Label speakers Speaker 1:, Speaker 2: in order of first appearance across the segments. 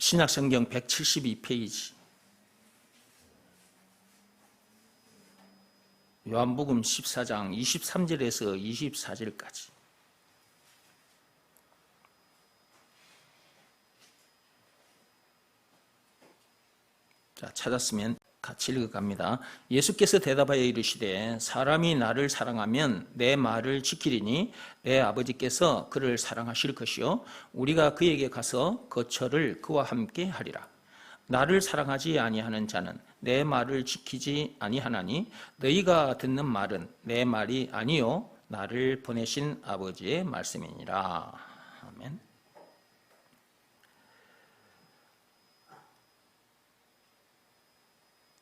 Speaker 1: 신약성경 172페이지 요한복음 14장 23절에서 24절까지. 자, 찾았으면 같이 읽어갑니다. 예수께서 대답하여 이르시되 사람이 나를 사랑하면 내 말을 지키리니 내 아버지께서 그를 사랑하실 것이요 우리가 그에게 가서 거처를 그와 함께 하리라. 나를 사랑하지 아니하는 자는 내 말을 지키지 아니하나니 너희가 듣는 말은 내 말이 아니요 나를 보내신 아버지의 말씀이니라. 아멘.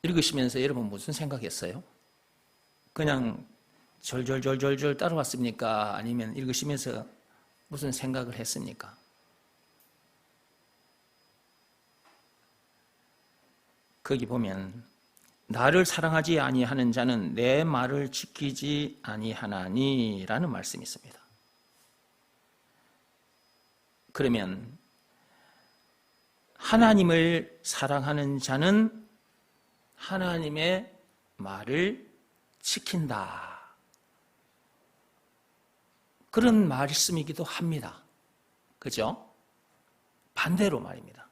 Speaker 1: 읽으시면서 여러분 무슨 생각했어요? 그냥 절절절절절 따라왔습니까? 아니면 읽으시면서 무슨 생각을 했습니까? 거기 보면 나를 사랑하지 아니하는 자는 내 말을 지키지 아니하나니 라는 말씀이 있습니다. 그러면 하나님을 사랑하는 자는 하나님의 말을 지킨다. 그런 말씀이기도 합니다. 그죠? 반대로 말입니다.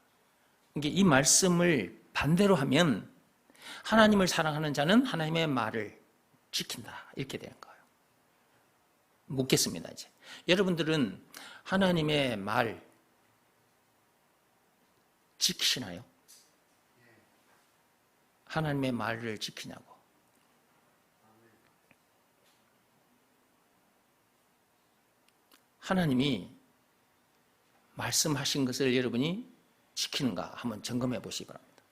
Speaker 1: 이 말씀을 반대로 하면 하나님을 사랑하는 자는 하나님의 말을 지킨다. 이렇게 되는 거예요. 묻겠습니다, 이제. 여러분들은 하나님의 말 지키시나요? 하나님의 말을 지키냐고. 하나님이 말씀하신 것을 여러분이 지키는가 한번 점검해 보시기 바랍니다.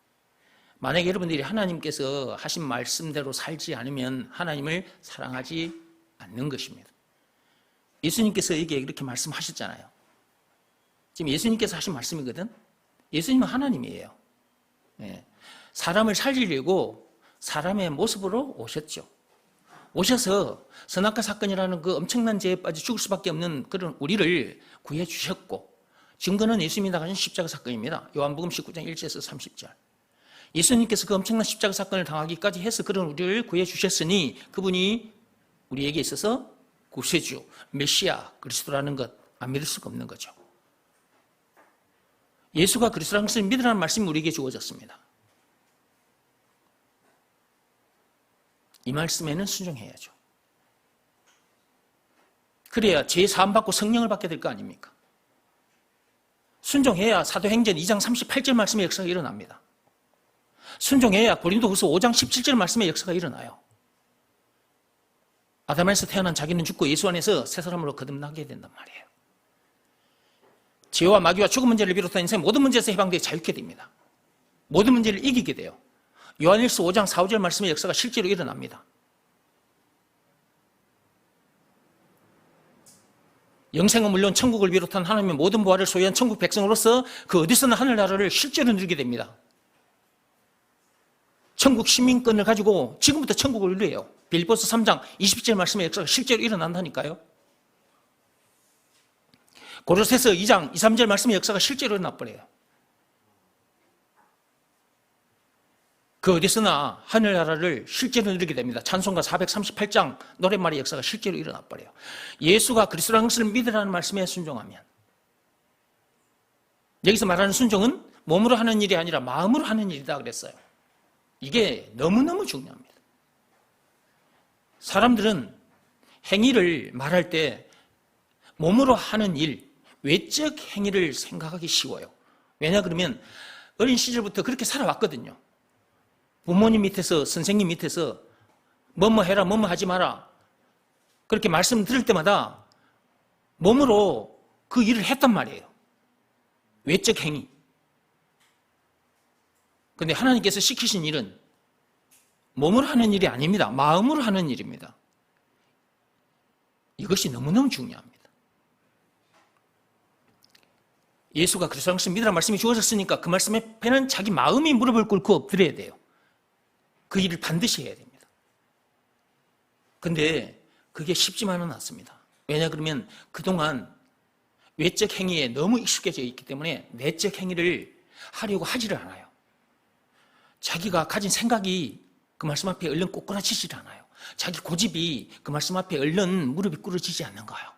Speaker 1: 만약에 여러분들이 하나님께서 하신 말씀대로 살지 않으면 하나님을 사랑하지 않는 것입니다. 예수님께서 이게 이렇게 말씀하셨잖아요. 지금 예수님께서 하신 말씀이거든. 예수님은 하나님이에요. 예. 사람을 살리려고 사람의 모습으로 오셨죠. 오셔서 선악과 사건이라는 그 엄청난 죄에 빠져 죽을 수밖에 없는 그런 우리를 구해 주셨고, 증거는 예수님이 나가신 십자가 사건입니다. 요한복음 19장 1절에서 30절. 예수님께서 그 엄청난 십자가 사건을 당하기까지 해서 그런 우리를 구해 주셨으니 그분이 우리에게 있어서 구세주, 메시아, 그리스도라는 것 안 믿을 수가 없는 거죠. 예수가 그리스도라는 것을 믿으라는 말씀이 우리에게 주어졌습니다. 이 말씀에는 순종해야죠. 그래야 죄 사함받고 성령을 받게 될 거 아닙니까? 순종해야 사도행전 2장 38절 말씀의 역사가 일어납니다. 순종해야 고린도후서 5장 17절 말씀의 역사가 일어나요. 아담에서 태어난 자기는 죽고 예수 안에서 새 사람으로 거듭나게 된단 말이에요. 죄와 마귀와 죽음 문제를 비롯한 인생 모든 문제에서 해방되어 자유케 됩니다. 모든 문제를 이기게 돼요. 요한일서 5장 4, 5절 말씀의 역사가 실제로 일어납니다. 영생은 물론 천국을 비롯한 하나님의 모든 부활을 소유한 천국 백성으로서 그 어디서나 하늘나라를 실제로 누리게 됩니다. 천국 시민권을 가지고 지금부터 천국을 누려요. 빌립보서 3장 20절 말씀의 역사가 실제로 일어난다니까요. 고로새서 2장 2, 3절 말씀의 역사가 실제로 일어나버려요. 그 어디서나 하늘나라를 실제로 누리게 됩니다. 찬송가 438장 노랫말의 역사가 실제로 일어나버려요. 예수가 그리스도라는 것을 믿으라는 말씀에 순종하면, 여기서 말하는 순종은 몸으로 하는 일이 아니라 마음으로 하는 일이다 그랬어요. 이게 너무너무 중요합니다. 사람들은 행위를 말할 때 몸으로 하는 일, 외적 행위를 생각하기 쉬워요. 왜냐 그러면 어린 시절부터 그렇게 살아왔거든요. 부모님 밑에서, 선생님 밑에서 뭐뭐 해라, 뭐뭐 하지 마라 그렇게 말씀 들을 때마다 몸으로 그 일을 했단 말이에요. 외적 행위. 그런데 하나님께서 시키신 일은 몸으로 하는 일이 아닙니다. 마음으로 하는 일입니다. 이것이 너무너무 중요합니다. 예수가 그리스도라는 것을 믿으라는 말씀이 주어졌으니까 그 말씀에 배는 자기 마음이 무릎을 꿇고 엎드려야 돼요. 그 일을 반드시 해야 됩니다. 그런데 그게 쉽지만은 않습니다. 왜냐 그러면 그동안 외적 행위에 너무 익숙해져 있기 때문에 내적 행위를 하려고 하지를 않아요. 자기가 가진 생각이 그 말씀 앞에 얼른 꼬꾸라지질 않아요. 자기 고집이 그 말씀 앞에 얼른 무릎이 꿇어지지 않는 거예요.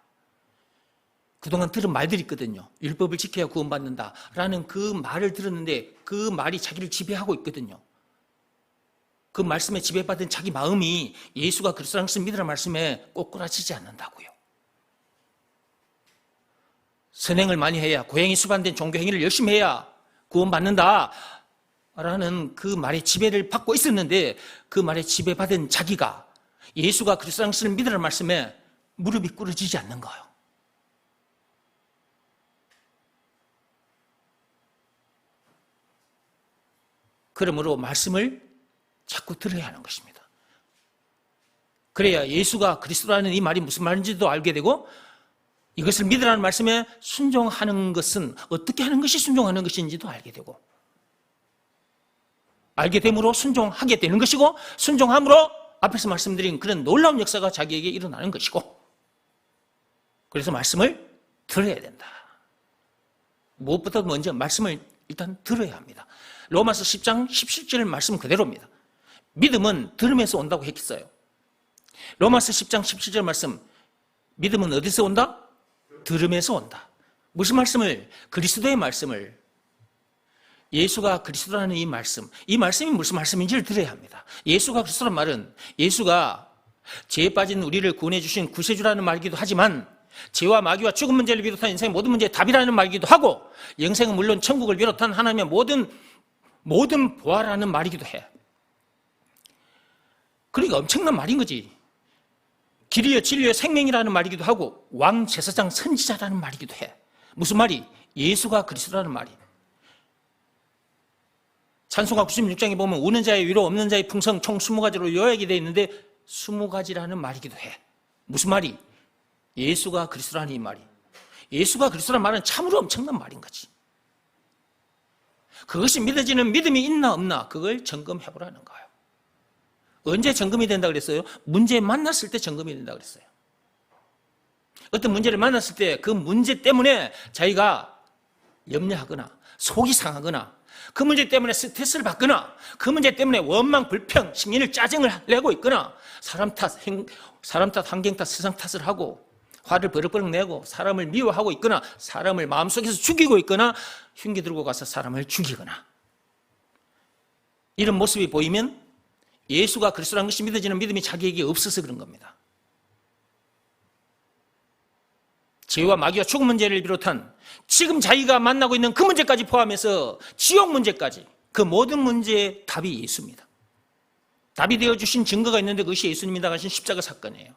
Speaker 1: 그동안 들은 말들이 있거든요. 율법을 지켜야 구원받는다라는 그 말을 들었는데 그 말이 자기를 지배하고 있거든요. 그 말씀에 지배받은 자기 마음이 예수가 그리스도라는 것을 믿으라는 말씀에 꼬꾸라지지 않는다고요. 선행을 많이 해야, 고행이 수반된 종교 행위를 열심히 해야 구원받는다 라는 그 말에 지배를 받고 있었는데 그 말에 지배받은 자기가 예수가 그리스도라는 것을 믿으라는 말씀에 무릎이 꿇어지지 않는 거예요. 그러므로 말씀을 자꾸 들어야 하는 것입니다. 그래야 예수가 그리스도라는 이 말이 무슨 말인지도 알게 되고 이것을 믿으라는 말씀에 순종하는 것은 어떻게 하는 것이 순종하는 것인지도 알게 되고 알게 됨으로 순종하게 되는 것이고 순종함으로 앞에서 말씀드린 그런 놀라운 역사가 자기에게 일어나는 것이고 그래서 말씀을 들어야 된다. 무엇보다 먼저 말씀을 일단 들어야 합니다. 로마서 10장 17절 말씀 그대로입니다. 믿음은 들음에서 온다고 했어요. 로마서 10장 17절 말씀, 믿음은 어디서 온다? 들음에서 온다. 무슨 말씀을? 그리스도의 말씀을. 예수가 그리스도라는 이 말씀이 무슨 말씀인지를 들어야 합니다. 예수가 그리스도라는 말은 예수가 죄에 빠진 우리를 구원해 주신 구세주라는 말이기도 하지만 죄와 마귀와 죽음 문제를 비롯한 인생의 모든 문제의 답이라는 말이기도 하고 영생은 물론 천국을 비롯한 하나님의 모든 보화라는 말이기도 해. 그러니까 엄청난 말인 거지. 길이여 진리여 생명이라는 말이기도 하고 왕 제사장 선지자라는 말이기도 해. 무슨 말이? 예수가 그리스도라는 말이. 찬송가 96장에 보면 우는 자의 위로 없는 자의 풍성 총 20가지로 요약이 되어 있는데 20가지라는 말이기도 해. 무슨 말이? 예수가 그리스도라는 이 말이. 예수가 그리스도라는 말은 참으로 엄청난 말인 거지. 그것이 믿어지는 믿음이 있나 없나 그걸 점검해 보라는 거예요. 언제 점검이 된다 그랬어요? 문제 만났을 때 점검이 된다 그랬어요. 어떤 문제를 만났을 때 그 문제 때문에 자기가 염려하거나 속이 상하거나 그 문제 때문에 스트레스를 받거나 그 문제 때문에 원망, 불평, 심리를 짜증을 내고 있거나 사람 탓, 환경 탓, 세상 탓을 하고 화를 버럭버럭 내고 사람을 미워하고 있거나 사람을 마음속에서 죽이고 있거나 흉기 들고 가서 사람을 죽이거나 이런 모습이 보이면 예수가 그리스도라는 것이 믿어지는 믿음이 자기에게 없어서 그런 겁니다. 죄와 마귀와 죽음 문제를 비롯한 지금 자기가 만나고 있는 그 문제까지 포함해서 지옥 문제까지 그 모든 문제의 답이 예수입니다. 답이 되어주신 증거가 있는데 그것이 예수님이 당하신 십자가 사건이에요.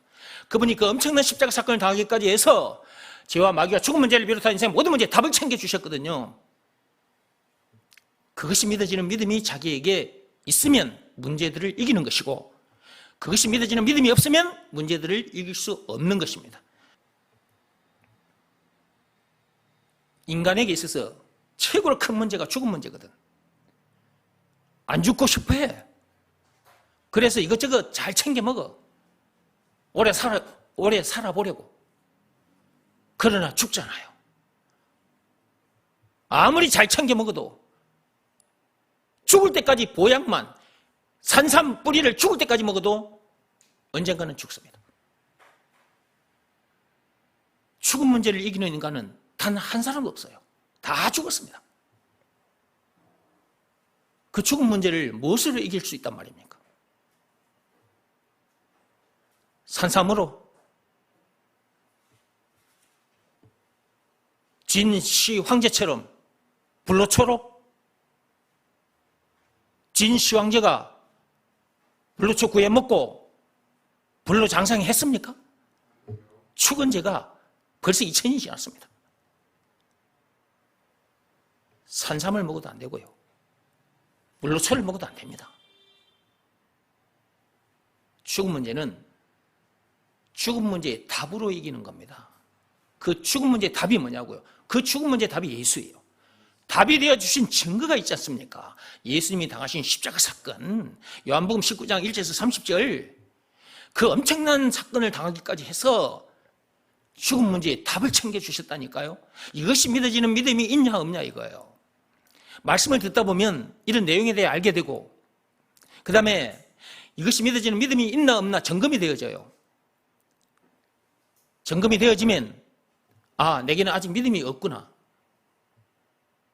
Speaker 1: 그분이 그 엄청난 십자가 사건을 당하기까지 해서 죄와 마귀와 죽음 문제를 비롯한 인생의 모든 문제에 답을 챙겨주셨거든요. 그것이 믿어지는 믿음이 자기에게 있으면 문제들을 이기는 것이고 그것이 믿어지는 믿음이 없으면 문제들을 이길 수 없는 것입니다. 인간에게 있어서 최고로 큰 문제가 죽음 문제거든. 안 죽고 싶어 해. 그래서 이것저것 잘 챙겨 먹어. 오래 살아보려고. 그러나 죽잖아요. 아무리 잘 챙겨 먹어도 죽을 때까지 보약만 산삼 뿌리를 죽을 때까지 먹어도 언젠가는 죽습니다. 죽음 문제를 이기는 인간은 단 한 사람도 없어요. 다 죽었습니다. 그 죽음 문제를 무엇으로 이길 수 있단 말입니까? 산삼으로, 진시 황제처럼 불로초로, 진시 황제가 불로초 구해 먹고 불로 장상했습니까? 죽은 지가 벌써 2000년이 지났습니다. 산삼을 먹어도 안 되고요. 불로초를 먹어도 안 됩니다. 죽음 문제는 죽음 문제의 답으로 이기는 겁니다. 그 죽음 문제의 답이 뭐냐고요? 그 죽음 문제의 답이 예수예요. 답이 되어주신 증거가 있지 않습니까? 예수님이 당하신 십자가 사건, 요한복음 19장 1절에서 30절, 그 엄청난 사건을 당하기까지 해서 죽음 문제의 답을 챙겨주셨다니까요. 이것이 믿어지는 믿음이 있냐 없냐 이거예요. 말씀을 듣다 보면 이런 내용에 대해 알게 되고, 그 다음에 이것이 믿어지는 믿음이 있나 없나 점검이 되어져요. 점검이 되어지면 내게는 아직 믿음이 없구나.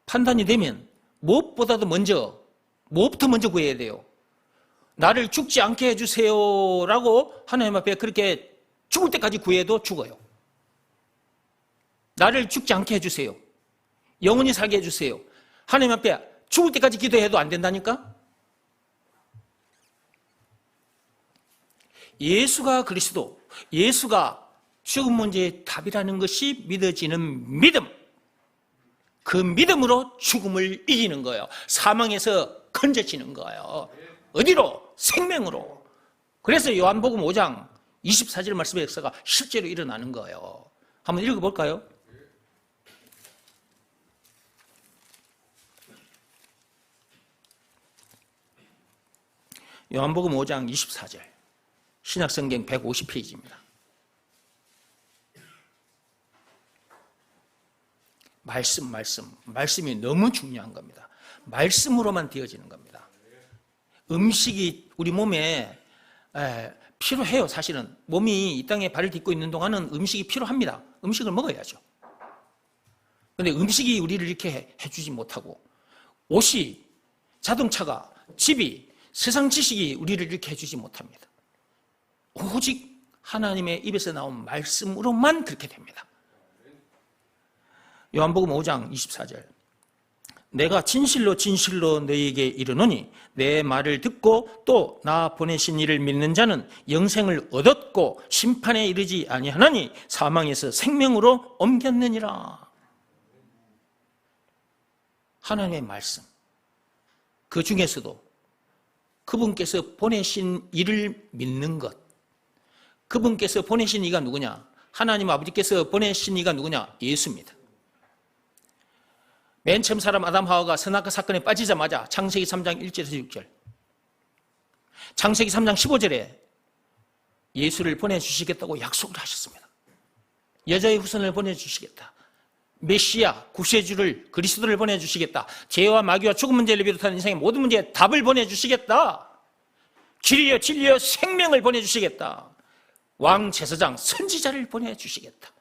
Speaker 1: 판단이 되면 무엇보다도 무엇부터 먼저 구해야 돼요? 나를 죽지 않게 해주세요라고 하나님 앞에 그렇게 죽을 때까지 구해도 죽어요. 나를 죽지 않게 해주세요. 영원히 살게 해주세요. 하나님 앞에 죽을 때까지 기도해도 안 된다니까? 예수가 그리스도, 예수가 죽음 문제의 답이라는 것이 믿어지는 믿음. 그 믿음으로 죽음을 이기는 거예요. 사망에서 건져지는 거예요. 어디로? 생명으로. 그래서 요한복음 5장 24절 말씀의 역사가 실제로 일어나는 거예요. 한번 읽어볼까요? 요한복음 5장 24절 신약성경 150페이지입니다. 말씀이 너무 중요한 겁니다. 말씀으로만 되어지는 겁니다. 음식이 우리 몸에 필요해요. 사실은 몸이 이 땅에 발을 딛고 있는 동안은 음식이 필요합니다. 음식을 먹어야죠. 그런데 음식이 우리를 이렇게 해주지 못하고, 옷이, 자동차가, 집이, 세상 지식이 우리를 이렇게 해주지 못합니다. 오직 하나님의 입에서 나온 말씀으로만 그렇게 됩니다. 요한복음 5장 24절 내가 진실로 진실로 너희에게 이르노니 내 말을 듣고 또 나 보내신 이를 믿는 자는 영생을 얻었고 심판에 이르지 아니하나니 사망에서 생명으로 옮겼느니라. 하나님의 말씀, 그 중에서도 그분께서 보내신 이를 믿는 것, 그분께서 보내신 이가 누구냐? 하나님 아버지께서 보내신 이가 누구냐? 예수입니다. 맨 처음 사람 아담 하와가 선악과 사건에 빠지자마자 창세기 3장 1절에서 6절, 창세기 3장 15절에 예수를 보내주시겠다고 약속을 하셨습니다. 여자의 후손을 보내주시겠다. 메시아, 구세주를, 그리스도를 보내주시겠다. 죄와 마귀와 죽음 문제를 비롯한 인생의 모든 문제에 답을 보내주시겠다. 길이여 진리여 생명을 보내주시겠다. 왕, 제사장, 선지자를 보내주시겠다.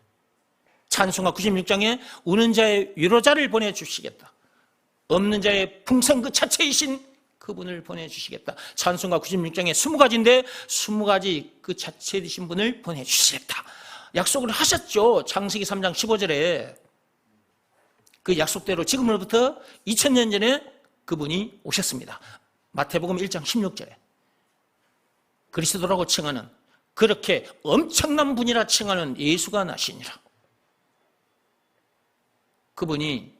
Speaker 1: 찬송가 96장에 우는 자의 위로자를 보내주시겠다. 없는 자의 풍성 그 자체이신 그분을 보내주시겠다. 찬송가 96장에 20가지인데 20가지 그 자체 되신 분을 보내주시겠다. 약속을 하셨죠. 창세기 3장 15절에 그 약속대로 지금으로부터 2000년 전에 그분이 오셨습니다. 마태복음 1장 16절에 그리스도라고 칭하는, 그렇게 엄청난 분이라 칭하는 예수가 나시니라. 그분이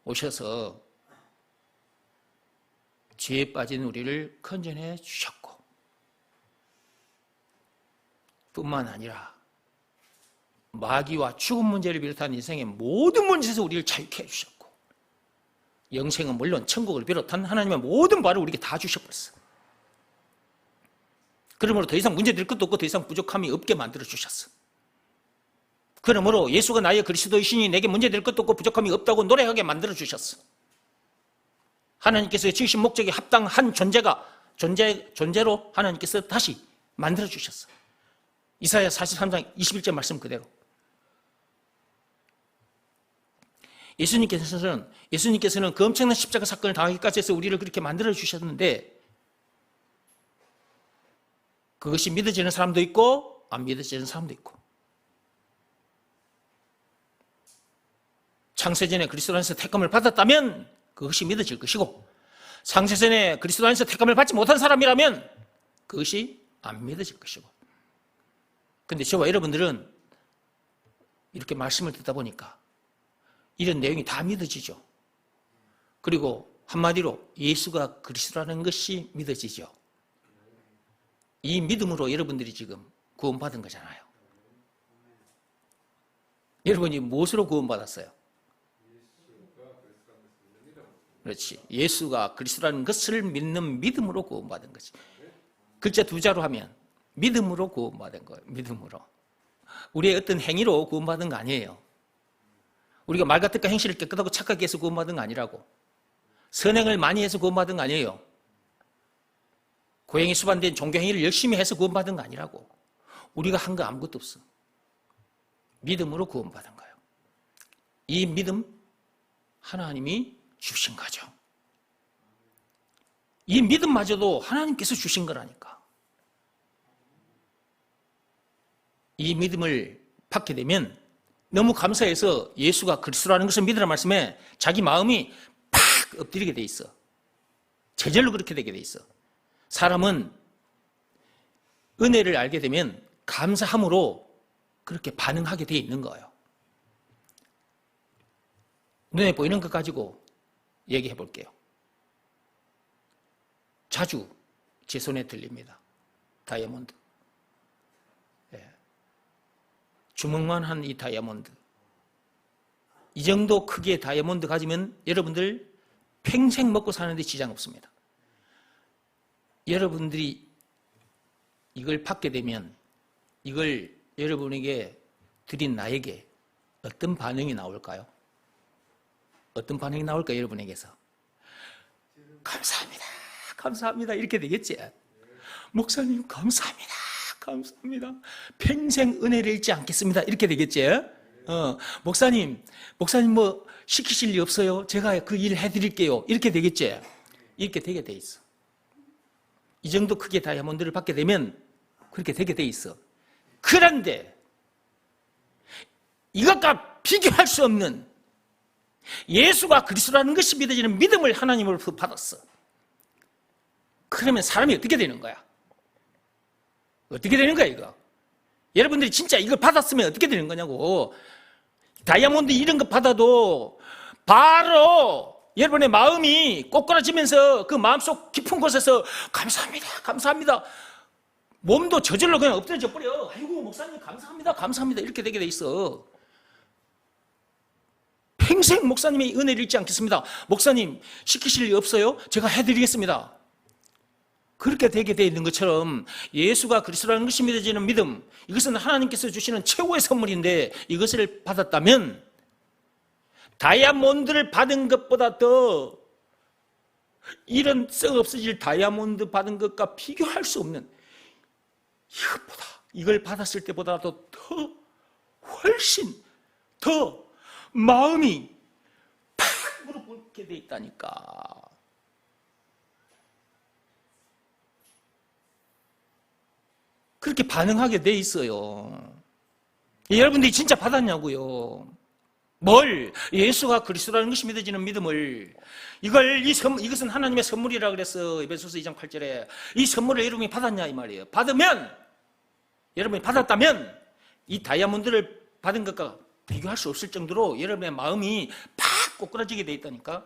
Speaker 1: 오셔서 죄에 빠진 우리를 건져내 주셨고, 뿐만 아니라 마귀와 죽음 문제를 비롯한 인생의 모든 문제에서 우리를 자유케 해주셨고, 영생은 물론 천국을 비롯한 하나님의 모든 바를 우리에게 다 주셔버렸어. 그러므로 더 이상 문제될 것도 없고 더 이상 부족함이 없게 만들어 주셨어. 그러므로 예수가 나의 그리스도이시니 내게 문제될 것도 없고 부족함이 없다고 노래하게 만들어 주셨어. 하나님께서 지으신 목적에 합당한 존재로 하나님께서 다시 만들어 주셨어. 이사야 43장 21절 말씀 그대로. 예수님께서는 그 엄청난 십자가 사건을 당하기까지 해서 우리를 그렇게 만들어 주셨는데, 그것이 믿어지는 사람도 있고 안 믿어지는 사람도 있고, 창세전에 그리스도 안에서 택함을 받았다면 그것이 믿어질 것이고, 창세전에 그리스도 안에서 택함을 받지 못한 사람이라면 그것이 안 믿어질 것이고. 그런데 저와 여러분들은 이렇게 말씀을 듣다 보니까 이런 내용이 다 믿어지죠. 그리고 한마디로 예수가 그리스도라는 것이 믿어지죠. 이 믿음으로 여러분들이 지금 구원받은 거잖아요. 여러분이 무엇으로 구원받았어요? 그렇지. 예수가 그리스도라는 것을 믿는 믿음으로 구원받은 거지. 글자 두 자로 하면 믿음으로 구원받은 거예요. 믿음으로. 우리의 어떤 행위로 구원받은 거 아니에요. 우리가 말과 뜻과 행실을 깨끗하고 착하게 해서 구원받은 거 아니라고. 선행을 많이 해서 구원받은 거 아니에요. 고행이 수반된 종교행위를 열심히 해서 구원받은 거 아니라고. 우리가 한 거 아무것도 없어. 믿음으로 구원받은 거예요. 이 믿음 하나님이 주신 거죠. 이 믿음마저도 하나님께서 주신 거라니까. 이 믿음을 받게 되면 너무 감사해서 예수가 그리스도라는 것을 믿으라는 말씀에 자기 마음이 팍 엎드리게 돼 있어. 제절로 그렇게 되게 돼 있어. 사람은 은혜를 알게 되면 감사함으로 그렇게 반응하게 돼 있는 거예요. 눈에 보이는 것 가지고 얘기해 볼게요. 자주 제 손에 들립니다. 다이아몬드. 주먹만 한 이 다이아몬드. 이 정도 크기의 다이아몬드 가지면 여러분들 평생 먹고 사는데 지장 없습니다. 여러분들이 이걸 받게 되면 이걸 여러분에게 드린 나에게 어떤 반응이 나올까요? 어떤 반응이 나올까요? 여러분에게서 감사합니다. 감사합니다. 이렇게 되겠지? 목사님 감사합니다. 감사합니다. 평생 은혜를 잃지 않겠습니다. 이렇게 되겠지? 목사님 뭐 시키실 일 없어요? 제가 그 일 해드릴게요. 이렇게 되겠지? 이렇게 되게 돼 있어. 이 정도 크기의 다이아몬드를 받게 되면 그렇게 되게 돼 있어. 그런데 이것과 비교할 수 없는 예수가 그리스도라는 것이 믿어지는 믿음을 하나님으로부터 받았어. 그러면 사람이 어떻게 되는 거야? 어떻게 되는 거야 이거? 여러분들이 진짜 이걸 받았으면 어떻게 되는 거냐고. 다이아몬드 이런 거 받아도 바로 여러분의 마음이 꼬꾸라지면서 그 마음속 깊은 곳에서 감사합니다. 감사합니다. 몸도 저절로 그냥 엎드려져 버려. 아이고 목사님 감사합니다. 감사합니다. 이렇게 되게 돼 있어. 평생 목사님의 은혜를 잊지 않겠습니다. 목사님 시키실 일 없어요? 제가 해드리겠습니다. 그렇게 되게 되어 있는 것처럼 예수가 그리스도라는 것이 믿어지는 믿음, 이것은 하나님께서 주시는 최고의 선물인데 이것을 받았다면 다이아몬드를 받은 것보다 더 이런 썩 없어질 다이아몬드 받은 것과 비교할 수 없는 이것보다 이걸 받았을 때보다도 더 훨씬 더 마음이 팍 무릎 꿇게 돼 있다니까. 그렇게 반응하게 돼 있어요. 여러분들이 진짜 받았냐고요. 뭘? 예수가 그리스도라는 것이 믿어지는 믿음을. 이것은 하나님의 선물이라 그랬어. 에베소서 2장 8절에. 이 선물을 여러분이 받았냐 이 말이에요. 받으면, 여러분이 받았다면 이 다이아몬드를 받은 것과 비교할 수 없을 정도로 여러분의 마음이 팍 꼬꾸라지게 돼 있다니까.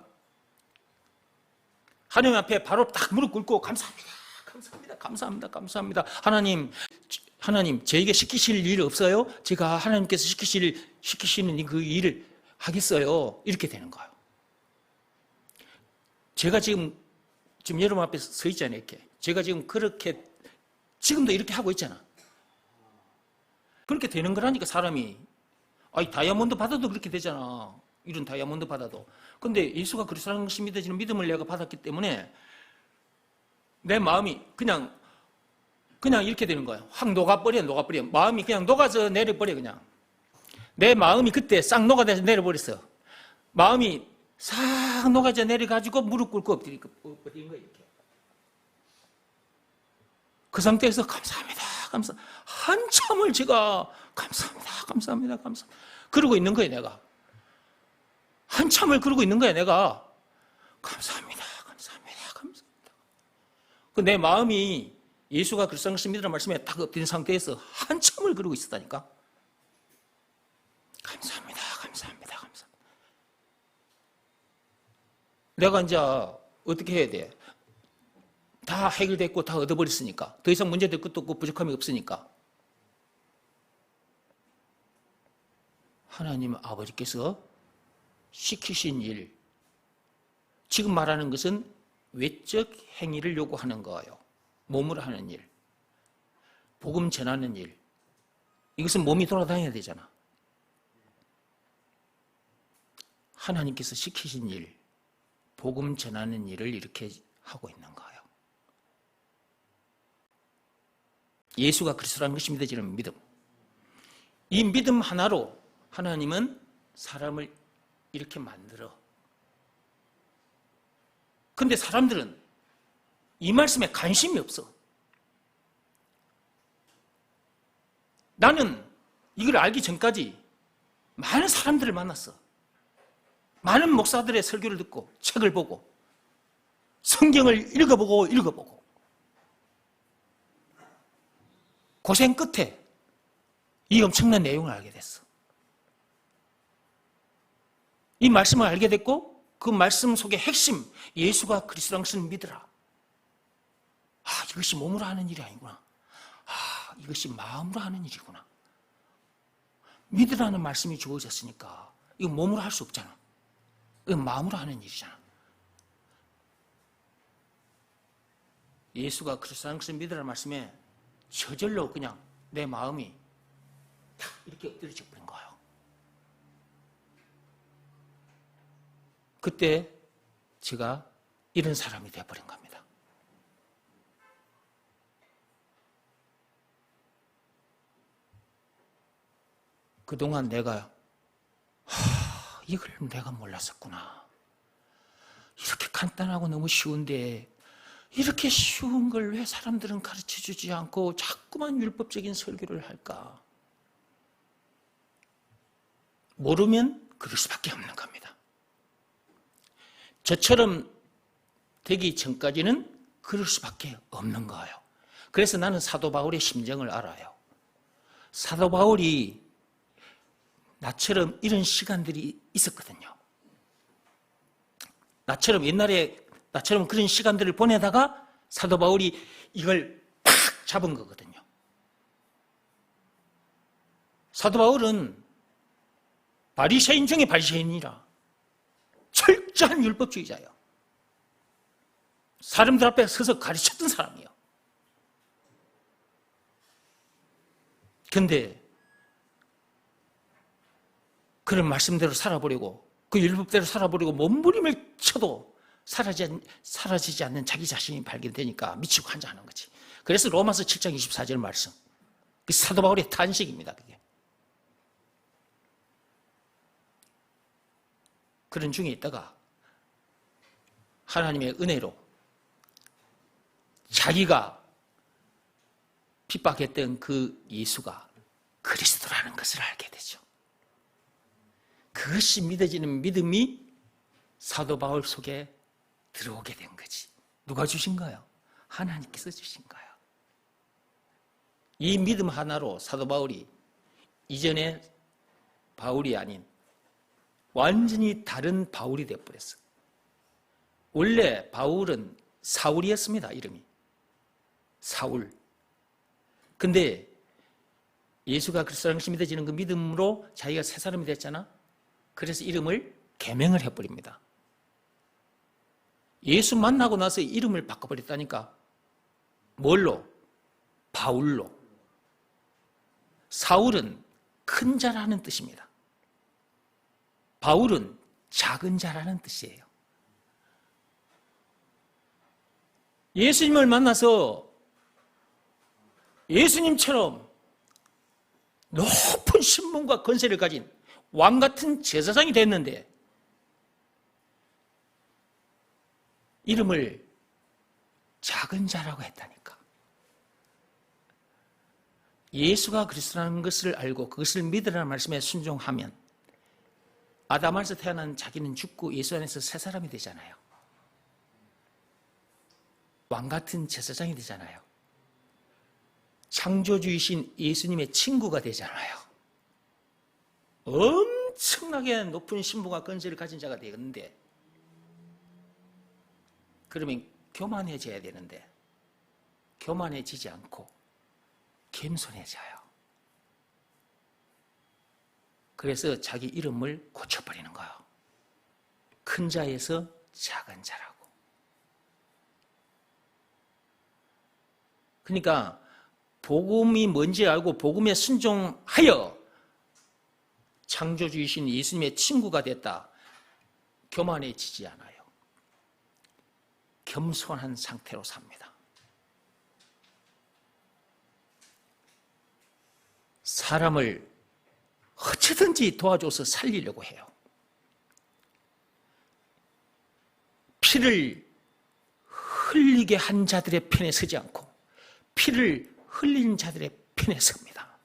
Speaker 1: 하나님 앞에 바로 딱 무릎 꿇고 감사합니다. 감사합니다. 감사합니다. 감사합니다. 하나님, 저에게 시키실 일 없어요? 제가 하나님께서 시키시는 그 일을 하겠어요. 이렇게 되는 거예요. 제가 지금 여러분 앞에 서 있잖아요. 이렇게. 제가 지금 그렇게, 지금도 이렇게 하고 있잖아. 그렇게 되는 거라니까, 사람이. 아이, 다이아몬드 받아도 그렇게 되잖아. 이런 다이아몬드 받아도. 근데 예수가 그리스도라는 것이 믿어지는 믿음을 내가 받았기 때문에 내 마음이 그냥 이렇게 되는 거예요. 확 녹아버려. 마음이 그냥 녹아서 내려버려, 그냥. 내 마음이 그때 싹 녹아서 내려버렸어. 마음이 싹 녹아져 내려가지고 무릎 꿇고 엎드린 거예요, 이렇게. 그 상태에서 감사합니다. 한참을 제가 감사합니다. 그러고 있는 거예요, 내가. 한참을 그러고 있는 거예요, 내가. 감사합니다. 내 마음이 예수가 그리스도라는 것을 믿으라는 말씀에 딱 엎드린 상태에서 한참을 그러고 있었다니까. 감사합니다. 내가 이제 어떻게 해야 돼? 다 해결됐고 다 얻어버렸으니까. 더 이상 문제될 것도 없고 부족함이 없으니까. 하나님 아버지께서 시키신 일, 지금 말하는 것은 외적 행위를 요구하는 거예요. 몸으로 하는 일, 복음 전하는 일. 이것은 몸이 돌아다녀야 되잖아. 하나님께서 시키신 일, 복음 전하는 일을 이렇게 하고 있는 거예요. 예수가 그리스도라는 것이 믿어지는 믿음. 이 믿음 하나로 하나님은 사람을 이렇게 만들어. 근데 사람들은 이 말씀에 관심이 없어. 나는 이걸 알기 전까지 많은 사람들을 만났어. 많은 목사들의 설교를 듣고 책을 보고 성경을 읽어보고 고생 끝에 이 엄청난 내용을 알게 됐어. 이 말씀을 알게 됐고 그 말씀 속의 핵심, 예수가 그리스도라는 것을 믿으라. 이것이 몸으로 하는 일이 아니구나. 이것이 마음으로 하는 일이구나. 믿으라는 말씀이 주어졌으니까 이거 몸으로 할 수 없잖아. 이건 마음으로 하는 일이잖아. 예수가 그리스도라는 것을 믿으라는 말씀에 저절로 그냥 내 마음이 탁 이렇게 엎드려져 버린 거예요. 그때 제가 이런 사람이 되어버린 겁니다. 그동안 내가 이걸 내가 몰랐었구나. 이렇게 간단하고 너무 쉬운데 이렇게 쉬운 걸 왜 사람들은 가르쳐주지 않고 자꾸만 율법적인 설교를 할까? 모르면 그럴 수밖에 없는 겁니다. 저처럼 되기 전까지는 그럴 수밖에 없는 거예요. 그래서 나는 사도 바울의 심정을 알아요. 사도 바울이 나처럼 이런 시간들이 있었거든요. 나처럼 그런 시간들을 보내다가 사도 바울이 이걸 팍 잡은 거거든요. 사도 바울은 바리새인 중에 바리새인이라 철저한 율법주의자예요. 사람들 앞에 서서 가르쳤던 사람이에요. 그런데 그런 말씀대로 살아보려고 그 율법대로 살아보려고 몸부림을 쳐도 사라지지 않는 자기 자신이 발견되니까 미치고 환장하는 거지. 그래서 로마서 7장 24절 말씀, 그 사도 바울의 탄식입니다. 그게. 그런 중에 있다가 하나님의 은혜로 자기가 핍박했던 그 예수가 그리스도라는 것을 알게 되죠. 그것이 믿어지는 믿음이 사도 바울 속에 들어오게 된 거지. 누가 주신 거예요? 하나님께서 주신 거예요. 이 믿음 하나로 사도 바울이 이전에 바울이 아닌 완전히 다른 바울이 되어버렸어요. 원래 바울은 사울이었습니다. 이름이 사울. 근데 예수가 그리스도라는 것이 믿어지는 그 믿음으로 자기가 새 사람이 됐잖아. 그래서 이름을 개명을 해버립니다. 예수 만나고 나서 이름을 바꿔버렸다니까. 뭘로? 바울로. 사울은 큰 자라는 뜻입니다. 바울은 작은 자라는 뜻이에요. 예수님을 만나서 예수님처럼 높은 신분과 권세를 가진 왕 같은 제사장이 됐는데 이름을 작은 자라고 했다니까. 예수가 그리스도라는 것을 알고 그것을 믿으라는 말씀에 순종하면 아담에서 태어난 자기는 죽고 예수 안에서 새 사람이 되잖아요. 왕 같은 제사장이 되잖아요. 창조주이신 예수님의 친구가 되잖아요. 엄청나게 높은 신분과 권세를 가진 자가 되는데 그러면 교만해져야 되는데 교만해지지 않고 겸손해져요. 그래서 자기 이름을 고쳐버리는 거예요. 큰 자에서 작은 자라고. 그러니까 복음이 뭔지 알고 복음에 순종하여 창조주이신 예수님의 친구가 됐다. 교만해지지 않아요. 겸손한 상태로 삽니다. 사람을 어찌든지 도와줘서 살리려고 해요. 피를 흘리게 한 자들의 편에 서지 않고 피를 흘린 자들의 편에 섭니다.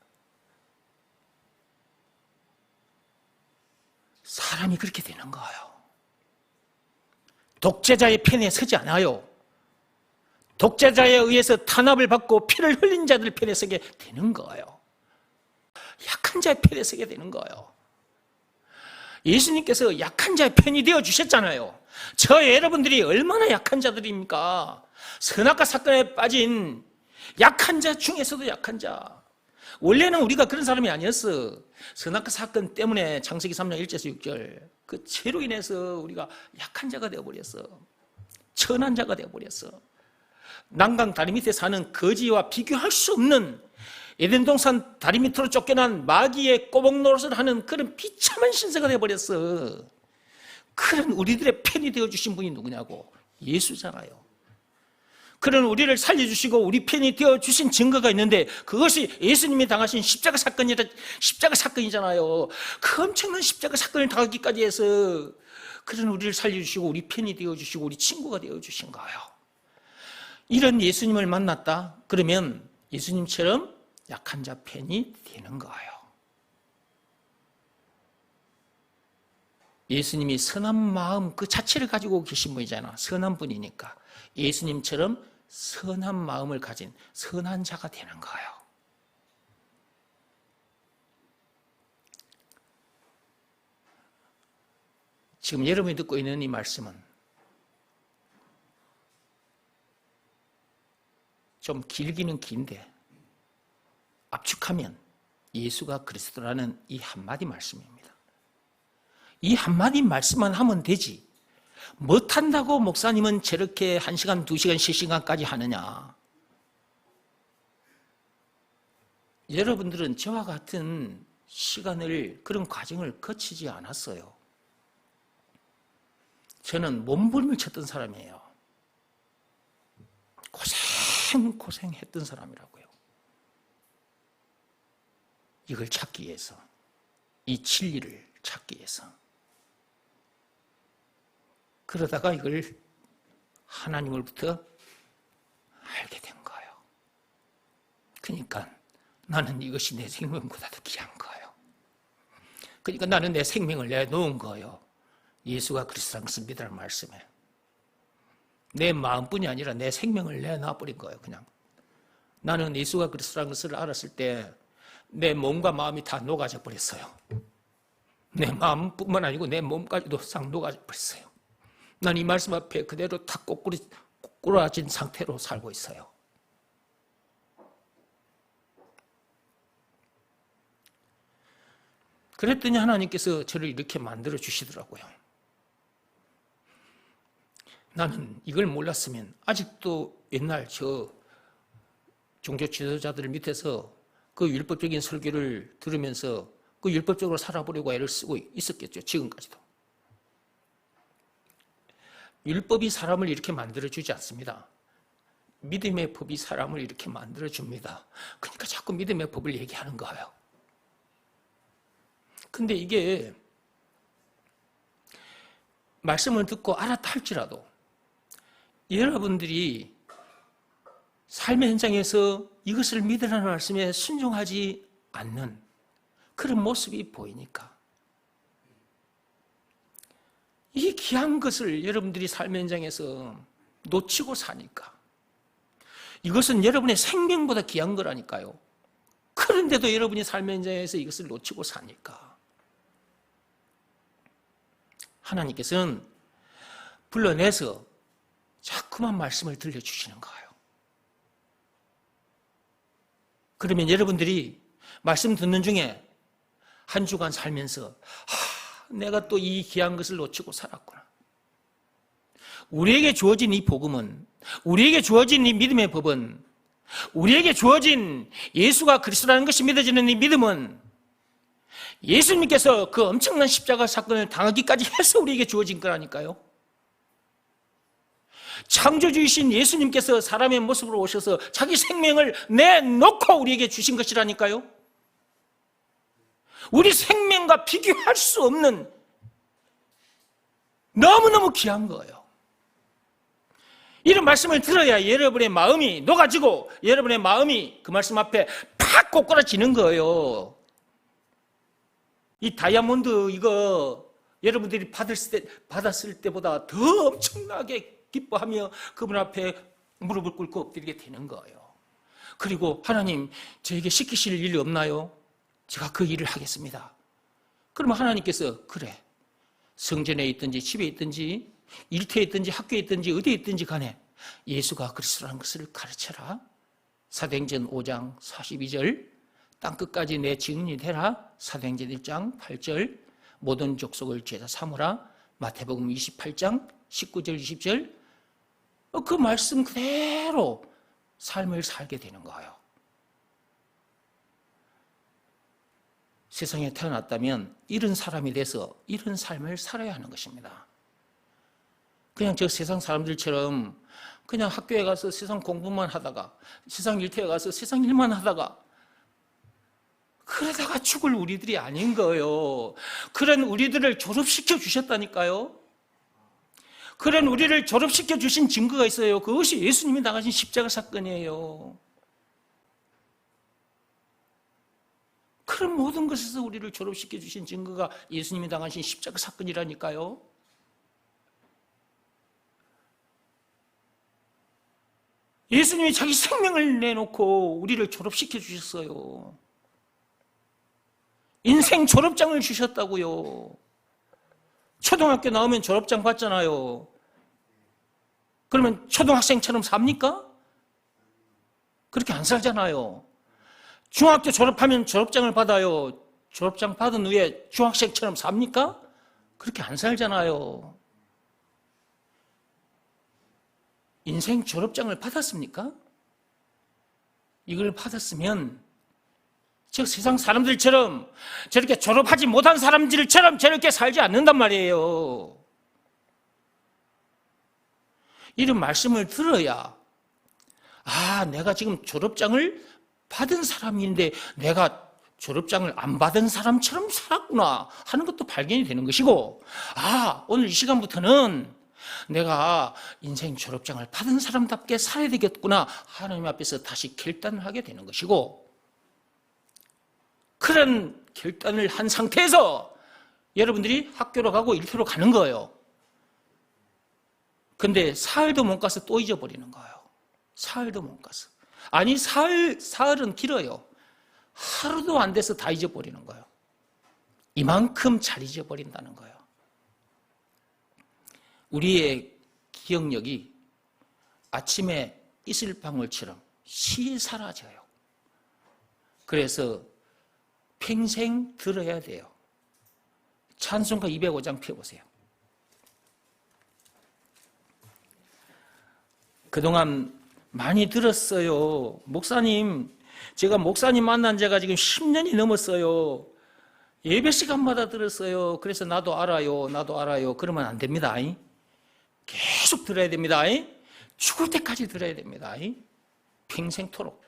Speaker 1: 사람이 그렇게 되는 거예요. 독재자의 편에 서지 않아요. 독재자에 의해서 탄압을 받고 피를 흘린 자들 편에 서게 되는 거예요. 약한 자의 편에 서게 되는 거예요. 예수님께서 약한 자의 편이 되어 주셨잖아요. 저 여러분들이 얼마나 약한 자들입니까? 선악과 사건에 빠진 약한 자 중에서도 약한 자. 원래는 우리가 그런 사람이 아니었어. 선악과 사건 때문에 창세기 3장 1절에서 6절 그 죄로 인해서 우리가 약한 자가 되어버렸어. 천한 자가 되어버렸어. 난강 다리 밑에 사는 거지와 비교할 수 없는 에덴 동산 다리 밑으로 쫓겨난 마귀의 꼬복 노릇을 하는 그런 비참한 신세가 되어버렸어. 그런 우리들의 편이 되어주신 분이 누구냐고? 예수잖아요. 그런 우리를 살려주시고 우리 편이 되어주신 증거가 있는데 그것이 예수님이 당하신 십자가 사건이잖아요. 그 엄청난 십자가 사건을 당하기까지 해서 그런 우리를 살려주시고 우리 편이 되어주시고 우리 친구가 되어주신 거예요. 이런 예수님을 만났다? 그러면 예수님처럼 약한 자 편이 되는 거예요. 예수님이 선한 마음 그 자체를 가지고 계신 분이잖아. 선한 분이니까 예수님처럼 선한 마음을 가진 선한 자가 되는 거예요. 지금 여러분이 듣고 있는 이 말씀은 좀 길기는 긴데 압축하면 예수가 그리스도라는 이 한마디 말씀입니다. 이 한마디 말씀만 하면 되지. 못한다고 목사님은 저렇게 1시간, 2시간, 3시간까지 하느냐. 여러분들은 저와 같은 시간을, 그런 과정을 거치지 않았어요. 저는 몸부림을 쳤던 사람이에요. 고생했던 사람이라고요. 이걸 찾기 위해서, 이 진리를 찾기 위해서. 그러다가 이걸 하나님으로부터 알게 된 거예요. 그러니까 나는 이것이 내 생명보다도 귀한 거예요. 그러니까 나는 내 생명을 내놓은 거예요. 예수가 그리스도라는 것을 믿으라는 말씀에. 내 마음뿐이 아니라 내 생명을 내놔버린 거예요. 그냥 나는 예수가 그리스도라는 것을 알았을 때 내 몸과 마음이 다 녹아져 버렸어요. 내 마음뿐만 아니고 내 몸까지도 싹 녹아져 버렸어요. 난 이 말씀 앞에 그대로 다 꼬꾸라진 상태로 살고 있어요. 그랬더니 하나님께서 저를 이렇게 만들어 주시더라고요. 나는 이걸 몰랐으면 아직도 옛날 저 종교 지도자들 밑에서 그 율법적인 설교를 들으면서 그 율법적으로 살아보려고 애를 쓰고 있었겠죠. 지금까지도. 율법이 사람을 이렇게 만들어주지 않습니다. 믿음의 법이 사람을 이렇게 만들어줍니다. 그러니까 자꾸 믿음의 법을 얘기하는 거예요. 근데 이게 말씀을 듣고 알았다 할지라도 여러분들이 삶의 현장에서 이것을 믿으라는 말씀에 순종하지 않는 그런 모습이 보이니까 이 귀한 것을 여러분들이 삶의 현장에서 놓치고 사니까 이것은 여러분의 생명보다 귀한 거라니까요. 그런데도 여러분이 삶의 현장에서 이것을 놓치고 사니까 하나님께서는 불러내서 자꾸만 말씀을 들려주시는 거예요. 그러면 여러분들이 말씀 듣는 중에 한 주간 살면서 내가 또 이 귀한 것을 놓치고 살았구나. 우리에게 주어진 이 복음은, 우리에게 주어진 이 믿음의 법은, 우리에게 주어진 예수가 그리스도라는 것이 믿어지는 이 믿음은 예수님께서 그 엄청난 십자가 사건을 당하기까지 해서 우리에게 주어진 거라니까요. 창조주이신 예수님께서 사람의 모습으로 오셔서 자기 생명을 내놓고 우리에게 주신 것이라니까요. 우리 생명과 비교할 수 없는 너무너무 귀한 거예요. 이런 말씀을 들어야 여러분의 마음이 녹아지고 여러분의 마음이 그 말씀 앞에 팍 꼬꾸라지는 거예요. 이 다이아몬드 이거 여러분들이 받았을 때보다 더 엄청나게 기뻐하며 그분 앞에 무릎을 꿇고 엎드리게 되는 거예요. 그리고 하나님, 저에게 시키실 일이 없나요? 제가 그 일을 하겠습니다. 그러면 하나님께서 그래, 성전에 있든지 집에 있든지 일터에 있든지 학교에 있든지 어디에 있든지 간에 예수가 그리스도라는 것을 가르쳐라. 사도행전 5장 42절 땅끝까지 내 증인이 되라. 사도행전 1장 8절 모든 족속을 제자 삼으라. 마태복음 28장 19절 20절 그 말씀 그대로 삶을 살게 되는 거예요. 세상에 태어났다면 이런 사람이 돼서 이런 삶을 살아야 하는 것입니다. 그냥 저 세상 사람들처럼 그냥 학교에 가서 세상 공부만 하다가 세상 일터에 가서 세상 일만 하다가 그러다가 죽을 우리들이 아닌 거예요. 그런 우리들을 졸업시켜 주셨다니까요. 그런 우리를 졸업시켜 주신 증거가 있어요. 그것이 예수님이 나가신 십자가 사건이에요. 그런 모든 것에서 우리를 졸업시켜 주신 증거가 예수님이 당하신 십자가 사건이라니까요. 예수님이 자기 생명을 내놓고 우리를 졸업시켜 주셨어요. 인생 졸업장을 주셨다고요. 초등학교 나오면 졸업장 받잖아요. 그러면 초등학생처럼 삽니까? 그렇게 안 살잖아요. 중학교 졸업하면 졸업장을 받아요. 졸업장 받은 후에 중학생처럼 삽니까? 그렇게 안 살잖아요. 인생 졸업장을 받았습니까? 이걸 받았으면 저 세상 사람들처럼 저렇게 졸업하지 못한 사람들처럼 저렇게 살지 않는단 말이에요. 이런 말씀을 들어야 내가 지금 졸업장을 받은 사람인데 내가 졸업장을 안 받은 사람처럼 살았구나 하는 것도 발견이 되는 것이고 오늘 이 시간부터는 내가 인생 졸업장을 받은 사람답게 살아야 되겠구나 하나님 앞에서 다시 결단을 하게 되는 것이고 그런 결단을 한 상태에서 여러분들이 학교로 가고 일터로 가는 거예요. 근데 사흘도 못 가서 또 잊어버리는 거예요. 사흘도 못 가서. 아니 사흘은 길어요. 하루도 안 돼서 다 잊어버리는 거예요. 이만큼 잘 잊어버린다는 거예요. 우리의 기억력이 아침에 이슬방울처럼 시에 사라져요. 그래서 평생 들어야 돼요. 찬송가 205장 펴보세요. 그동안 많이 들었어요. 목사님, 제가 목사님 만난 지가 지금 10년이 넘었어요. 예배 시간마다 들었어요. 그래서 나도 알아요. 그러면 안 됩니다. 계속 들어야 됩니다. 죽을 때까지 들어야 됩니다. 평생토록.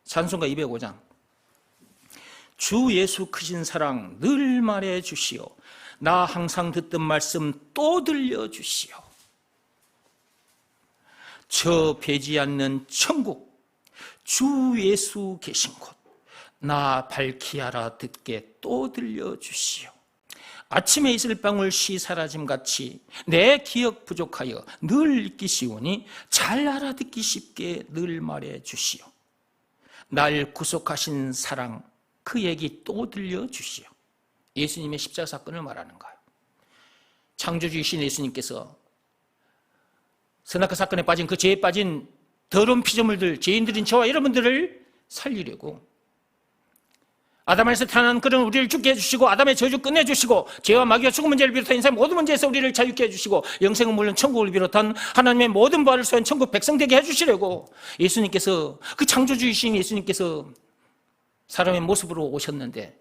Speaker 1: 찬송가 205장. 주 예수 크신 사랑 늘 말해 주시오. 나 항상 듣던 말씀 또 들려주시오. 저 배지 않는 천국 주 예수 계신 곳 나 밝히 알아 듣게 또 들려주시오. 아침에 이슬방울 시 사라짐같이 내 기억 부족하여 늘 잊기시오니 잘 알아듣기 쉽게 늘 말해 주시오. 날 구속하신 사랑 그 얘기 또 들려주시오. 예수님의 십자가 사건을 말하는 거예요. 창조주이신 예수님께서 선악과 사건에 빠진 그 죄에 빠진 더러운 피조물들, 죄인들인 저와 여러분들을 살리려고 아담에서 태어난 그런 우리를 죽게 해주시고 아담의 저주 끝내주시고 죄와 마귀와 죽은 문제를 비롯한 인생의 모든 문제에서 우리를 자유케 해주시고 영생은 물론 천국을 비롯한 하나님의 모든 부활을 소유한 천국 백성 되게 해주시려고 예수님께서 그 창조주이신 예수님께서 사람의 모습으로 오셨는데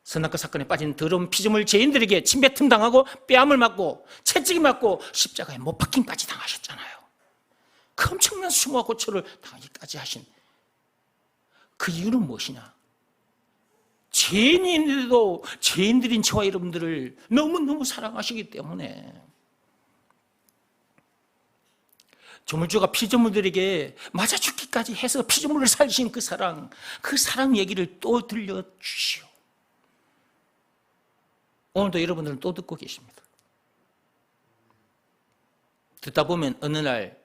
Speaker 1: 선악과 사건에 빠진 더러운 피조물 죄인들에게 침뱉음 당하고 뺨을 맞고 채찍이 맞고 십자가에 못 박힘까지 당하셨잖아요. 그 엄청난 수모와 고초를 당하기까지 하신 그 이유는 무엇이냐? 죄인인데도 죄인들인 저와 여러분들을 너무너무 사랑하시기 때문에 조물주가 피조물들에게 맞아 죽기까지 해서 피조물을 살리신 그 사랑 얘기를 또 들려주시오. 오늘도 여러분들은 또 듣고 계십니다. 듣다 보면 어느 날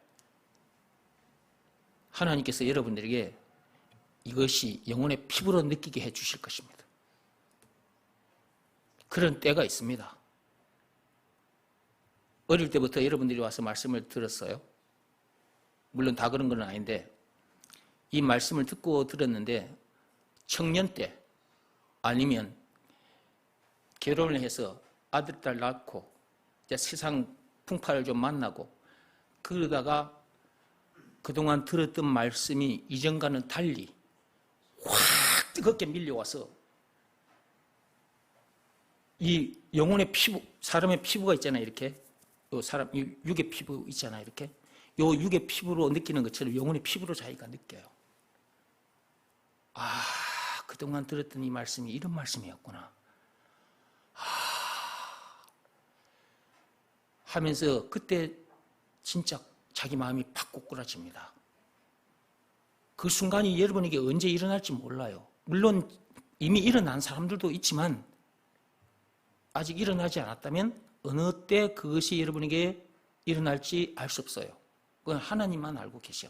Speaker 1: 하나님께서 여러분들에게 이것이 영혼의 피부로 느끼게 해 주실 것입니다. 그런 때가 있습니다. 어릴 때부터 여러분들이 와서 말씀을 들었어요. 물론 다 그런 건 아닌데 이 말씀을 듣고 들었는데 청년 때 아니면 결혼을 해서 아들, 딸 낳고 이제 세상 풍파를 좀 만나고 그러다가 그동안 들었던 말씀이 이전과는 달리 확 뜨겁게 밀려와서 이 영혼의 피부, 사람의 피부가 있잖아요. 이렇게 사람 육의 피부 있잖아요. 이렇게 요 육의 피부로 느끼는 것처럼 영혼의 피부로 자기가 느껴요. 아, 그동안 들었던 이 말씀이 이런 말씀이었구나. 하면서 그때 진짜 자기 마음이 팍 꼬꾸라집니다. 그 순간이 여러분에게 언제 일어날지 몰라요. 물론 이미 일어난 사람들도 있지만 아직 일어나지 않았다면 어느 때 그것이 여러분에게 일어날지 알 수 없어요. 그건 하나님만 알고 계셔.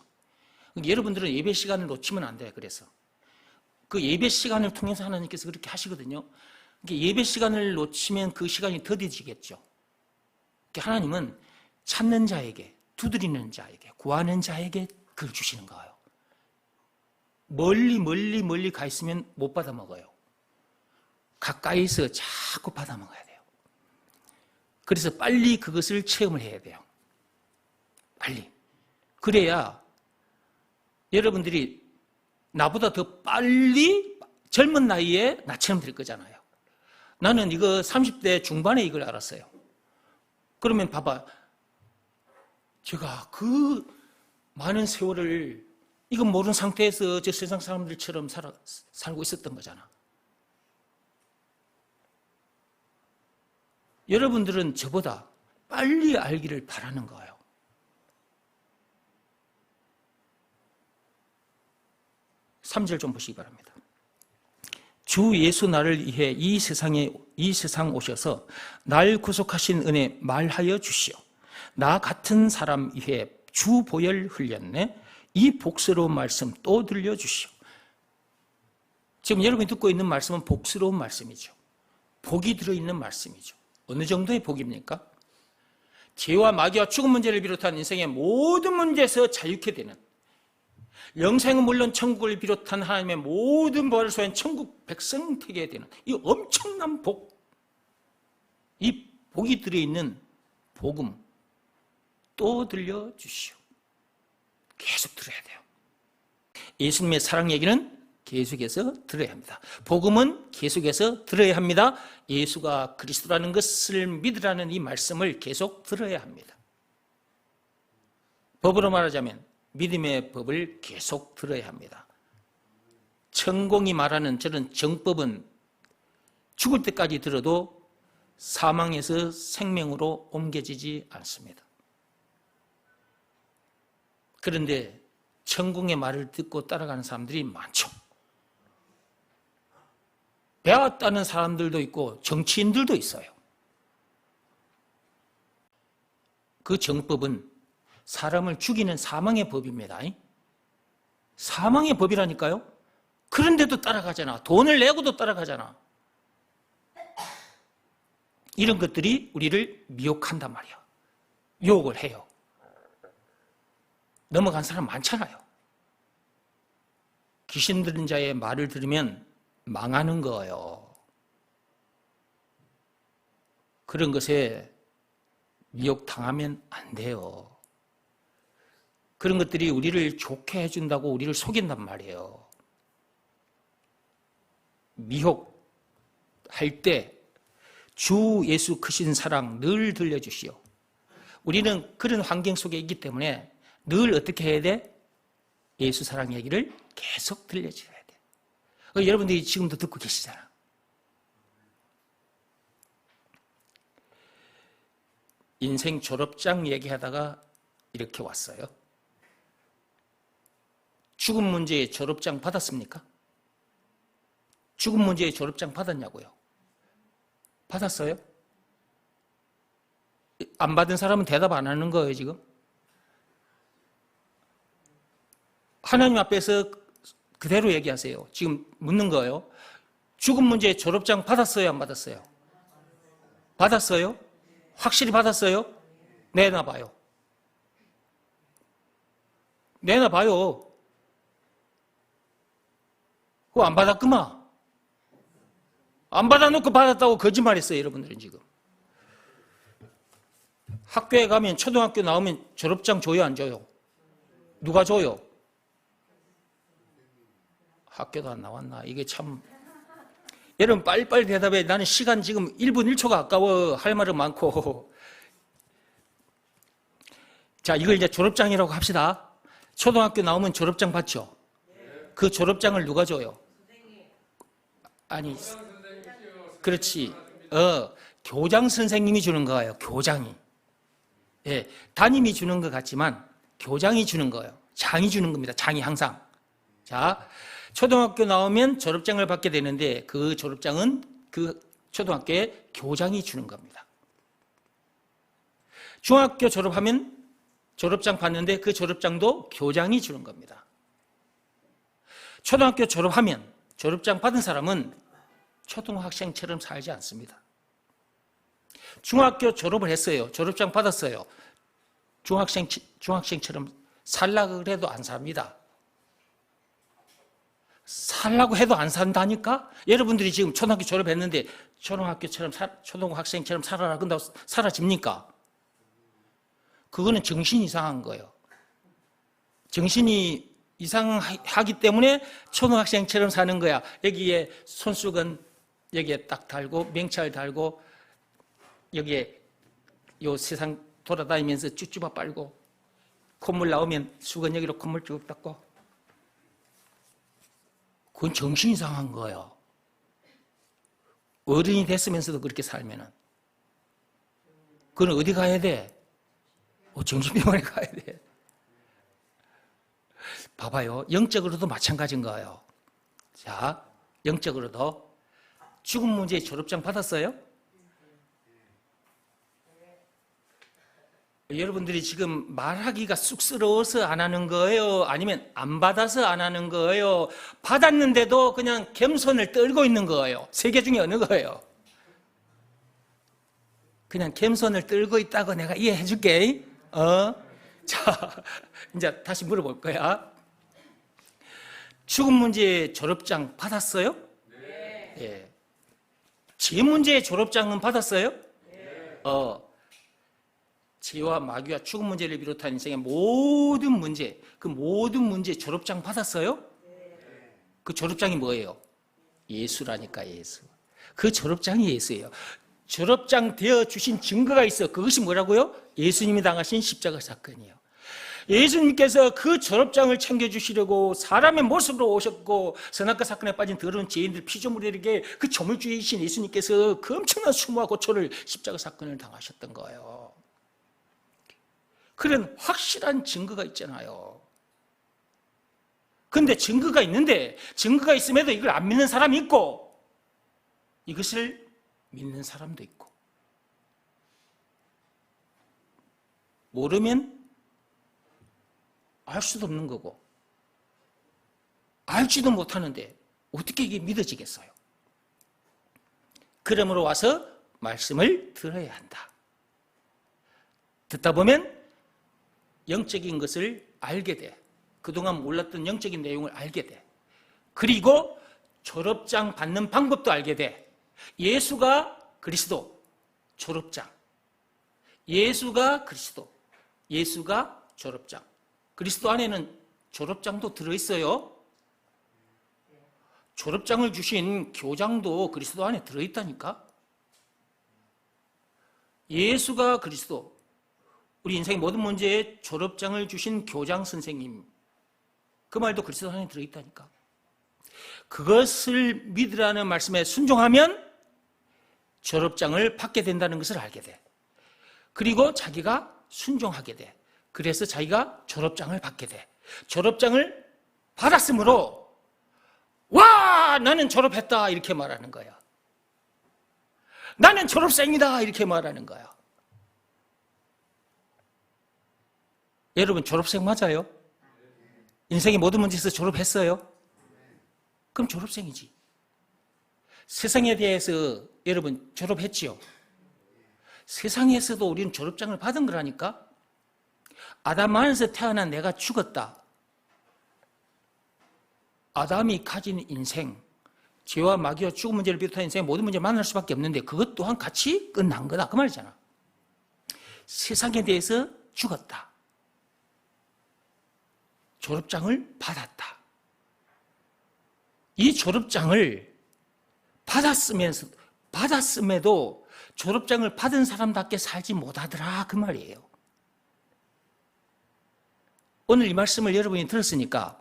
Speaker 1: 여러분들은 예배 시간을 놓치면 안 돼요. 그래서 그 예배 시간을 통해서 하나님께서 그렇게 하시거든요. 예배 시간을 놓치면 그 시간이 더뎌지겠죠. 하나님은 찾는 자에게, 두드리는 자에게, 구하는 자에게 그걸 주시는 거예요. 멀리 가 있으면 못 받아 먹어요. 가까이서 자꾸 받아 먹어야 돼요. 그래서 빨리 그것을 체험을 해야 돼요. 빨리. 그래야 여러분들이 나보다 더 빨리 젊은 나이에 나처럼 될 거잖아요. 나는 이거 30대 중반에 이걸 알았어요. 그러면 봐봐. 제가 그 많은 세월을 이건 모르는 상태에서 저 세상 사람들처럼 살고 있었던 거잖아. 여러분들은 저보다 빨리 알기를 바라는 거예요. 삼 절 좀 보시기 바랍니다. 주 예수 나를 위해 이 세상 오셔서 날 구속하신 은혜 말하여 주시오. 나 같은 사람 위해 주 보혈 흘렸네. 이 복스러운 말씀 또 들려주시오. 지금 여러분이 듣고 있는 말씀은 복스러운 말씀이죠. 복이 들어있는 말씀이죠. 어느 정도의 복입니까? 죄와 마귀와 죽음 문제를 비롯한 인생의 모든 문제에서 자유케 되는, 영생은 물론 천국을 비롯한 하나님의 모든 벌을 소유한 천국 백성 되게 되는 이 엄청난 복, 이 복이 들어있는 복음 또 들려주시오. 계속 들어야 돼요. 예수님의 사랑 얘기는 계속해서 들어야 합니다. 복음은 계속해서 들어야 합니다. 예수가 그리스도라는 것을 믿으라는 이 말씀을 계속 들어야 합니다. 법으로 말하자면 믿음의 법을 계속 들어야 합니다. 천공이 말하는 저런 정법은 죽을 때까지 들어도 사망에서 생명으로 옮겨지지 않습니다. 그런데 천공의 말을 듣고 따라가는 사람들이 많죠. 배웠다는 사람들도 있고 정치인들도 있어요. 그 정법은 사람을 죽이는 사망의 법입니다. 사망의 법이라니까요. 그런데도 따라가잖아. 돈을 내고도 따라가잖아. 이런 것들이 우리를 미혹한단 말이야. 유혹을 해요. 넘어간 사람 많잖아요. 귀신 들린 자의 말을 들으면 망하는 거예요. 그런 것에 미혹당하면 안 돼요. 그런 것들이 우리를 좋게 해준다고 우리를 속인단 말이에요. 미혹, 할 때 주 예수 크신 사랑 늘 들려주시오. 우리는 그런 환경 속에 있기 때문에 늘 어떻게 해야 돼? 예수 사랑 얘기를 계속 들려줘야 돼. 여러분들이 지금도 듣고 계시잖아. 인생 졸업장 얘기하다가 이렇게 왔어요. 죽음 문제의 졸업장 받았습니까? 죽음 문제의 졸업장 받았냐고요? 받았어요? 안 받은 사람은 대답 안 하는 거예요, 지금? 하나님 앞에서 그대로 얘기하세요. 지금 묻는 거예요. 죽음 문제의 졸업장 받았어요, 안 받았어요? 받았어요? 확실히 받았어요? 내놔봐요. 내놔봐요. 그거 안 받았구만. 안 받아놓고 받았다고 거짓말했어요, 여러분들은 지금. 학교에 가면 초등학교 나오면 졸업장 줘요, 안 줘요? 누가 줘요? 학교도 안 나왔나? 이게 참. 여러분 빨리빨리 대답해. 나는 시간 지금 1분 1초가 아까워. 할 말은 많고. 자, 이걸 이제 졸업장이라고 합시다. 초등학교 나오면 졸업장 받죠? 그 졸업장을 누가 줘요? 아니, 그렇지. 교장 선생님이 주는 거예요. 교장이. 예, 담임이 주는 것 같지만 교장이 주는 거예요. 장이 주는 겁니다. 장이 항상. 자, 초등학교 나오면 졸업장을 받게 되는데 그 졸업장은 그 초등학교의 교장이 주는 겁니다. 중학교 졸업하면 졸업장 받는데 그 졸업장도 교장이 주는 겁니다. 초등학교 졸업하면 졸업장 받은 사람은 초등학생처럼 살지 않습니다. 중학교 졸업을 했어요. 졸업장 받았어요. 중학생처럼 살라고 해도 안 삽니다. 살라고 해도 안 산다니까? 여러분들이 지금 초등학교 졸업했는데 초등학생처럼 살아라 근다고 사라집니까? 그거는 정신이 이상한 거예요. 정신이 이상하기 때문에 초등학생처럼 사는 거야. 여기에 손수건 여기에 딱 달고 명찰 달고 여기에 요 세상 돌아다니면서 쭈쭈바 빨고 콧물 나오면 수건 여기로 콧물 쭉 닦고. 그건 정신이 이상한 거예요. 어른이 됐으면서도 그렇게 살면은. 그건 어디 가야 돼? 정신병원에 가야 돼. 봐봐요. 영적으로도 마찬가지인 거예요. 자, 영적으로도 죽음 문제의 졸업장 받았어요? 여러분들이 지금 말하기가 쑥스러워서 안 하는 거예요? 아니면 안 받아서 안 하는 거예요? 받았는데도 그냥 겸손을 떨고 있는 거예요? 세 개 중에 어느 거예요? 그냥 겸손을 떨고 있다고 내가 이해해 줄게. 자, 이제 다시 물어볼 거야. 죽음 문제의 졸업장 받았어요? 네. 예. 죄 문제의 졸업장은 받았어요? 네. 죄와 마귀와 죽음 문제를 비롯한 인생의 모든 문제, 그 모든 문제 졸업장 받았어요? 네. 그 졸업장이 뭐예요? 예수라니까, 예수. 그 졸업장이 예수예요. 졸업장 되어 주신 증거가 있어. 그것이 뭐라고요? 예수님이 당하신 십자가 사건이에요. 예수님께서 그 졸업장을 챙겨주시려고 사람의 모습으로 오셨고 선악과 사건에 빠진 더러운 죄인들 피조물에게 그 조물주이신 예수님께서 그 엄청난 수모와 고초를 십자가 사건을 당하셨던 거예요. 그런 확실한 증거가 있잖아요. 그런데 증거가 있는데 증거가 있음에도 이걸 안 믿는 사람이 있고 이것을 믿는 사람도 있고 모르면 알 수도 없는 거고 알지도 못하는데 어떻게 이게 믿어지겠어요? 그러므로 와서 말씀을 들어야 한다. 듣다 보면 영적인 것을 알게 돼. 그동안 몰랐던 영적인 내용을 알게 돼. 그리고 졸업장 받는 방법도 알게 돼. 예수가 그리스도, 졸업장. 예수가 그리스도, 예수가 졸업장. 그리스도 안에는 졸업장도 들어있어요. 졸업장을 주신 교장도 그리스도 안에 들어있다니까. 예수가 그리스도, 우리 인생의 모든 문제에 졸업장을 주신 교장 선생님, 그 말도 그리스도 안에 들어있다니까. 그것을 믿으라는 말씀에 순종하면 졸업장을 받게 된다는 것을 알게 돼. 그리고 자기가 순종하게 돼. 그래서 자기가 졸업장을 받게 돼. 졸업장을 받았으므로 와, 나는 졸업했다 이렇게 말하는 거야. 나는 졸업생이다 이렇게 말하는 거야. 여러분 졸업생 맞아요? 인생의 모든 문제에서 졸업했어요? 그럼 졸업생이지. 세상에 대해서 여러분 졸업했지요? 세상에서도 우리는 졸업장을 받은 거라니까. 아담 안에서 태어난 내가 죽었다. 아담이 가진 인생, 죄와 마귀와 죽음 문제를 비롯한 인생의 모든 문제를 만날 수밖에 없는데 그것 또한 같이 끝난 거다 그 말이잖아. 세상에 대해서 죽었다. 졸업장을 받았다. 이 졸업장을 받았음에도 졸업장을 받은 사람답게 살지 못하더라 그 말이에요. 오늘 이 말씀을 여러분이 들었으니까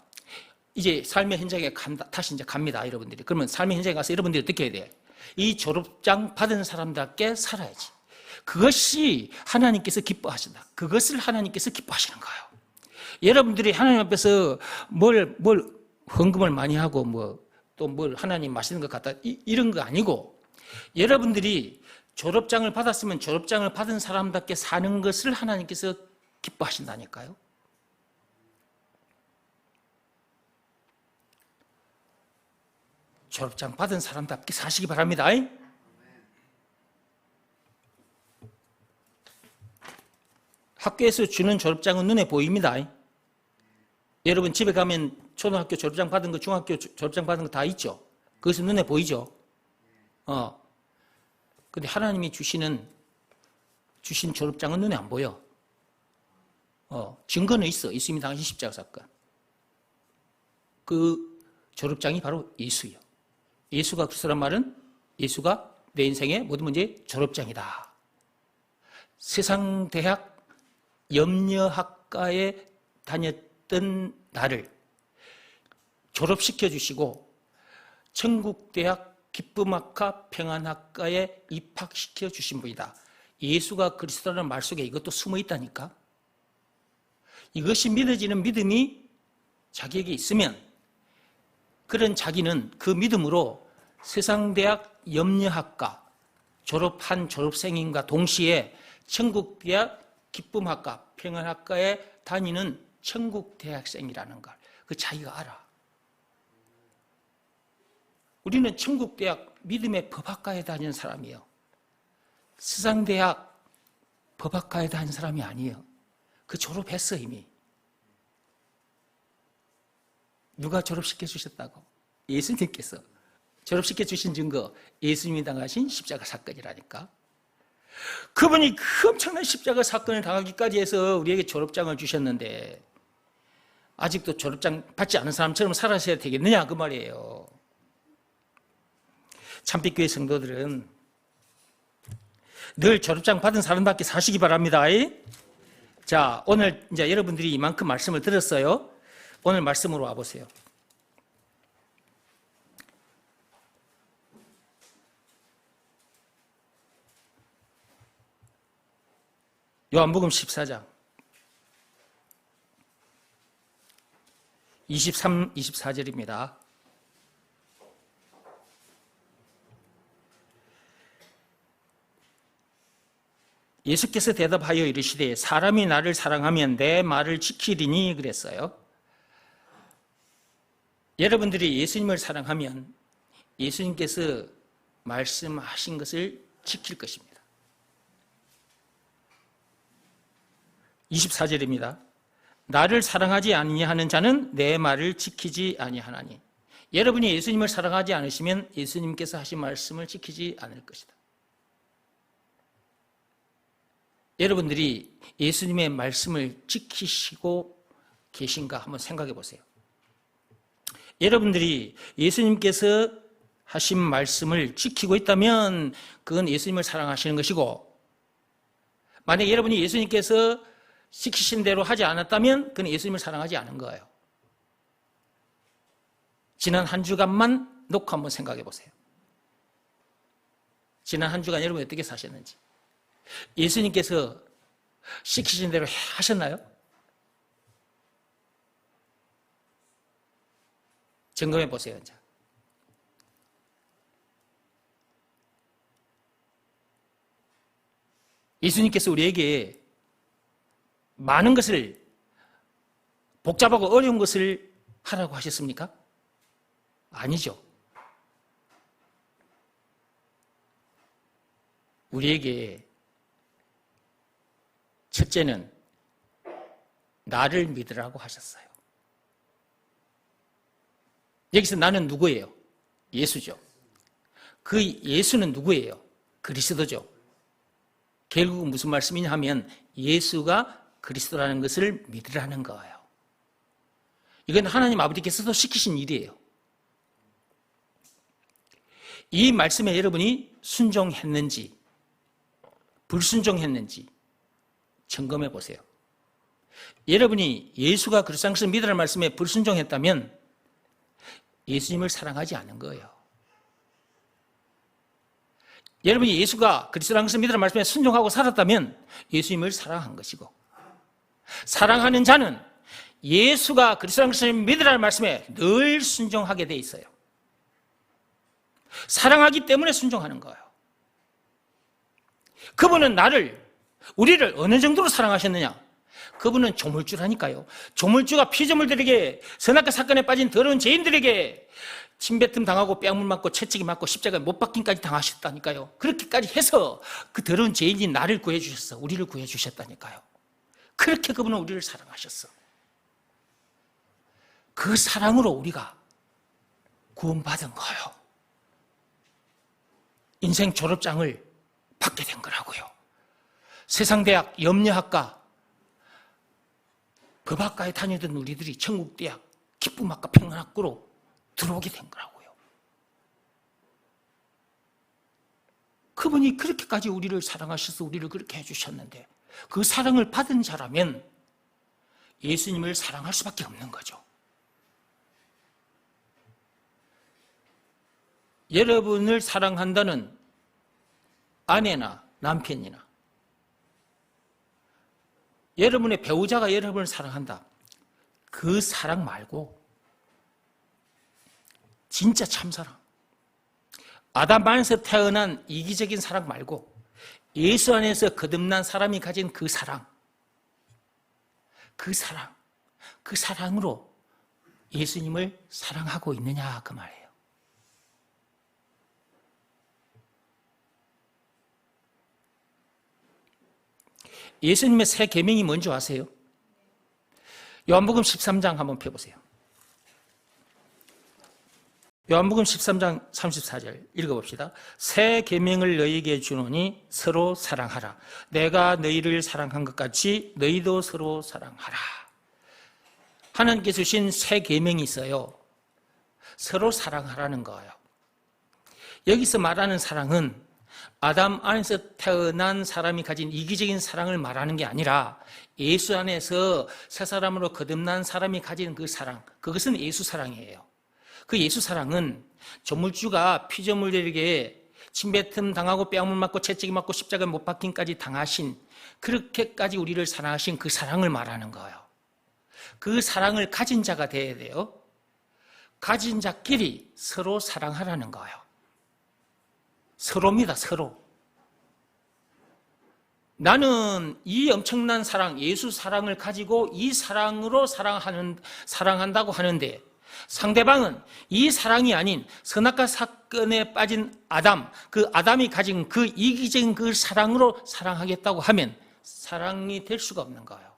Speaker 1: 이제 삶의 현장에 다시 이제 갑니다, 여러분들이. 그러면 삶의 현장에 가서 여러분들이 어떻게 해야 돼? 이 졸업장 받은 사람답게 살아야지. 그것이 하나님께서 기뻐하신다. 그것을 하나님께서 기뻐하시는 거예요. 여러분들이 하나님 앞에서 뭘 헌금을 많이 하고 또 뭘 하나님 맛있는 것 갖다 이런 거 아니고 여러분들이 졸업장을 받았으면 졸업장을 받은 사람답게 사는 것을 하나님께서 기뻐하신다니까요. 졸업장 받은 사람답게 사시기 바랍니다. 학교에서 주는 졸업장은 눈에 보입니다. 여러분 집에 가면 초등학교 졸업장 받은 거, 중학교 졸업장 받은 거 다 있죠? 그것은 눈에 보이죠? 근데 하나님이 주신 졸업장은 눈에 안 보여. 증거는 있습니다. 당신 십자가 사건. 그 졸업장이 바로 예수예요. 예수가 그리스도란 말은 예수가 내 인생의 모든 문제의 졸업장이다. 세상 대학 염려학과에 다녔던 나를 졸업시켜 주시고 천국대학 기쁨학과 평안학과에 입학시켜 주신 분이다. 예수가 그리스도라는 말 속에 이것도 숨어 있다니까. 이것이 믿어지는 믿음이 자기에게 있으면 그런 자기는 그 믿음으로 세상대학 염려학과 졸업한 졸업생인과 동시에 천국대학 기쁨학과 평안학과에 다니는 천국대학생이라는 걸 그 자기가 알아. 우리는 천국대학 믿음의 법학과에 다니는 사람이에요. 세상대학 법학과에 다니는 사람이 아니에요. 그 졸업했어 이미. 누가 졸업시켜 주셨다고? 예수님께서 졸업시켜 주신 증거, 예수님이 당하신 십자가 사건이라니까. 그분이 그 엄청난 십자가 사건을 당하기까지 해서 우리에게 졸업장을 주셨는데 아직도 졸업장 받지 않은 사람처럼 살아셔야 되겠느냐 그 말이에요. 참빛교회 성도들은 늘 졸업장 받은 사람답게 사시기 바랍니다. 자, 오늘 이제 여러분들이 이만큼 말씀을 들었어요. 오늘 말씀으로 와보세요. 요한복음 14장 23, 24절입니다. 예수께서 대답하여 이르시되 사람이 나를 사랑하면 내 말을 지키리니 그랬어요. 여러분들이 예수님을 사랑하면 예수님께서 말씀하신 것을 지킬 것입니다. 24절입니다. 나를 사랑하지 아니하는 자는 내 말을 지키지 아니하나니. 여러분이 예수님을 사랑하지 않으시면 예수님께서 하신 말씀을 지키지 않을 것이다. 여러분들이 예수님의 말씀을 지키시고 계신가 한번 생각해 보세요. 여러분들이 예수님께서 하신 말씀을 지키고 있다면 그건 예수님을 사랑하시는 것이고, 만약 여러분이 예수님께서 시키신 대로 하지 않았다면 그건 예수님을 사랑하지 않은 거예요. 지난 한 주간만 놓고 한번 생각해 보세요. 지난 한 주간 여러분이 어떻게 사셨는지. 예수님께서 시키신 대로 하셨나요? 점검해 보세요. 이제. 예수님께서 우리에게 많은 것을, 복잡하고 어려운 것을 하라고 하셨습니까? 아니죠. 우리에게 첫째는 나를 믿으라고 하셨어요. 여기서 나는 누구예요? 예수죠. 그 예수는 누구예요? 그리스도죠. 결국 무슨 말씀이냐 하면 예수가 그리스도라는 것을 믿으라는 거예요. 이건 하나님 아버지께서도 시키신 일이에요. 이 말씀에 여러분이 순종했는지 불순종했는지 점검해 보세요. 여러분이 예수가 그리스도라는 것을 믿으라는 말씀에 불순종했다면 예수님을 사랑하지 않은 거예요. 여러분이 예수가 그리스도라는 것을 믿으라는 말씀에 순종하고 살았다면 예수님을 사랑한 것이고, 사랑하는 자는 예수가 그리스도라는 것을 믿으라는 말씀에 늘 순종하게 돼 있어요. 사랑하기 때문에 순종하는 거예요. 그분은 우리를 어느 정도로 사랑하셨느냐? 그분은 조물주라니까요. 조물주가 피조물들에게, 선악과 사건에 빠진 더러운 죄인들에게 침뱉음 당하고 뺨을 맞고 채찍이 맞고 십자가에 못 박힘까지 당하셨다니까요. 그렇게까지 해서 그 더러운 죄인인 나를 구해주셨어. 우리를 구해주셨다니까요. 그렇게 그분은 우리를 사랑하셨어. 그 사랑으로 우리가 구원받은 거예요. 인생 졸업장을 받게 된 거라고요. 세상대학, 염려학과, 법학과에 다니던 우리들이 천국대학, 기쁨학과, 평안학교로 들어오게 된 거라고요. 그분이 그렇게까지 우리를 사랑하셔서 우리를 그렇게 해주셨는데, 그 사랑을 받은 자라면 예수님을 사랑할 수밖에 없는 거죠. 여러분을 사랑한다는 아내나 남편이나 여러분의 배우자가 여러분을 사랑한다. 그 사랑 말고 진짜 참사랑, 아담 안에서 태어난 이기적인 사랑 말고 예수 안에서 거듭난 사람이 가진 그 사랑, 그 사랑으로 예수님을 사랑하고 있느냐 그 말이에요. 예수님의 새 계명이 뭔지 아세요? 요한복음 13장 한번 펴보세요. 요한복음 13장 34절 읽어봅시다. 새 계명을 너희에게 주노니 서로 사랑하라. 내가 너희를 사랑한 것 같이 너희도 서로 사랑하라. 하나님께서 주신 새 계명이 있어요. 서로 사랑하라는 거예요. 여기서 말하는 사랑은 아담 안에서 태어난 사람이 가진 이기적인 사랑을 말하는 게 아니라 예수 안에서 새 사람으로 거듭난 사람이 가진 그 사랑, 그것은 예수 사랑이에요. 그 예수 사랑은 조물주가 피조물들에게 침뱉음 당하고 뺨을 맞고 채찍이 맞고 십자가에 못 박힘까지 당하신, 그렇게까지 우리를 사랑하신 그 사랑을 말하는 거예요. 그 사랑을 가진 자가 돼야 돼요. 가진 자끼리 서로 사랑하라는 거예요. 서로입니다, 서로. 나는 이 엄청난 사랑, 예수 사랑을 가지고 이 사랑으로 사랑한다고 하는데, 상대방은 이 사랑이 아닌 선악과 사건에 빠진 아담, 그 아담이 가진 그 이기적인 그 사랑으로 사랑하겠다고 하면 사랑이 될 수가 없는 거예요.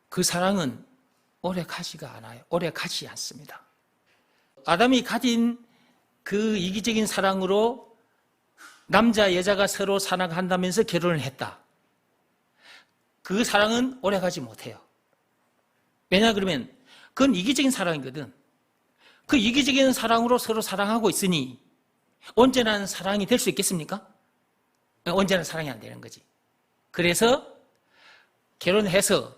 Speaker 1: 그 사랑은 오래 가지가 않아요. 오래 가지 않습니다. 아담이 가진 그 이기적인 사랑으로 남자, 여자가 서로 사랑한다면서 결혼을 했다. 그 사랑은 오래 가지 못해요. 왜냐 그러면 그건 이기적인 사랑이거든. 그 이기적인 사랑으로 서로 사랑하고 있으니 온전한 사랑이 될 수 있겠습니까? 온전한 사랑이 안 되는 거지. 그래서 결혼해서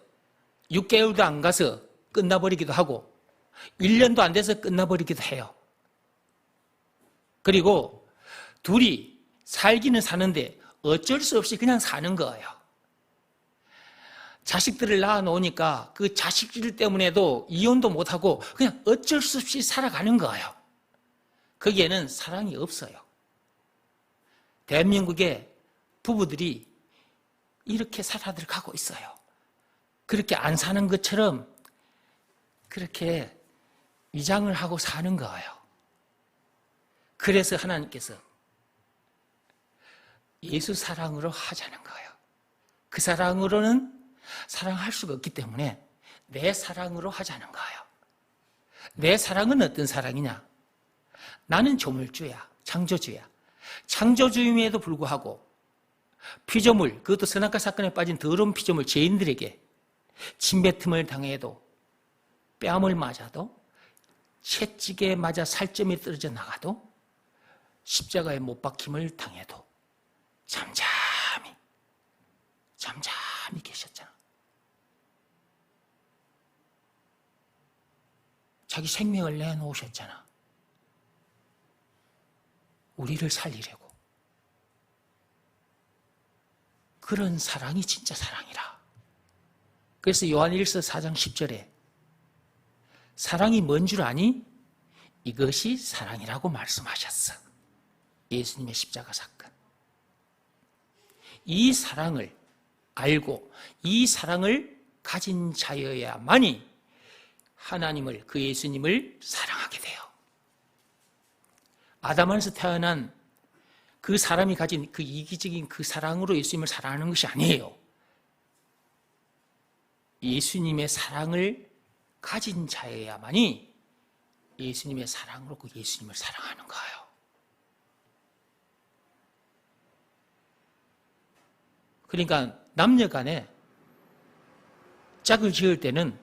Speaker 1: 6개월도 안 가서 끝나버리기도 하고 1년도 안 돼서 끝나버리기도 해요. 그리고 둘이 살기는 사는데 어쩔 수 없이 그냥 사는 거예요. 자식들을 낳아놓으니까 그 자식들 때문에도 이혼도 못하고 그냥 어쩔 수 없이 살아가는 거예요. 거기에는 사랑이 없어요. 대한민국의 부부들이 이렇게 살아들어가고 있어요. 그렇게 안 사는 것처럼 그렇게 위장을 하고 사는 거예요. 그래서 하나님께서 예수 사랑으로 하자는 거예요. 그 사랑으로는 사랑할 수가 없기 때문에 내 사랑으로 하자는 거예요. 내 사랑은 어떤 사랑이냐? 나는 조물주야, 창조주야. 창조주임에도 불구하고 피조물, 그것도 선악과 사건에 빠진 더러운 피조물 죄인들에게 침뱉음을 당해도 뺨을 맞아도 채찍에 맞아 살점이 떨어져 나가도 십자가에 못 박힘을 당해도 잠잠히 계셨잖아. 자기 생명을 내놓으셨잖아. 우리를 살리려고. 그런 사랑이 진짜 사랑이라. 그래서 요한일서 4장 10절에 사랑이 뭔 줄 아니? 이것이 사랑이라고 말씀하셨어. 예수님의 십자가 사건. 이 사랑을 알고 이 사랑을 가진 자여야만이 하나님을, 그 예수님을 사랑하게 돼요. 아담 안에서 태어난 그 사람이 가진 그 이기적인 그 사랑으로 예수님을 사랑하는 것이 아니에요. 예수님의 사랑을 가진 자여야만이 예수님의 사랑으로 그 예수님을 사랑하는 거예요. 그러니까 남녀 간에 짝을 지을 때는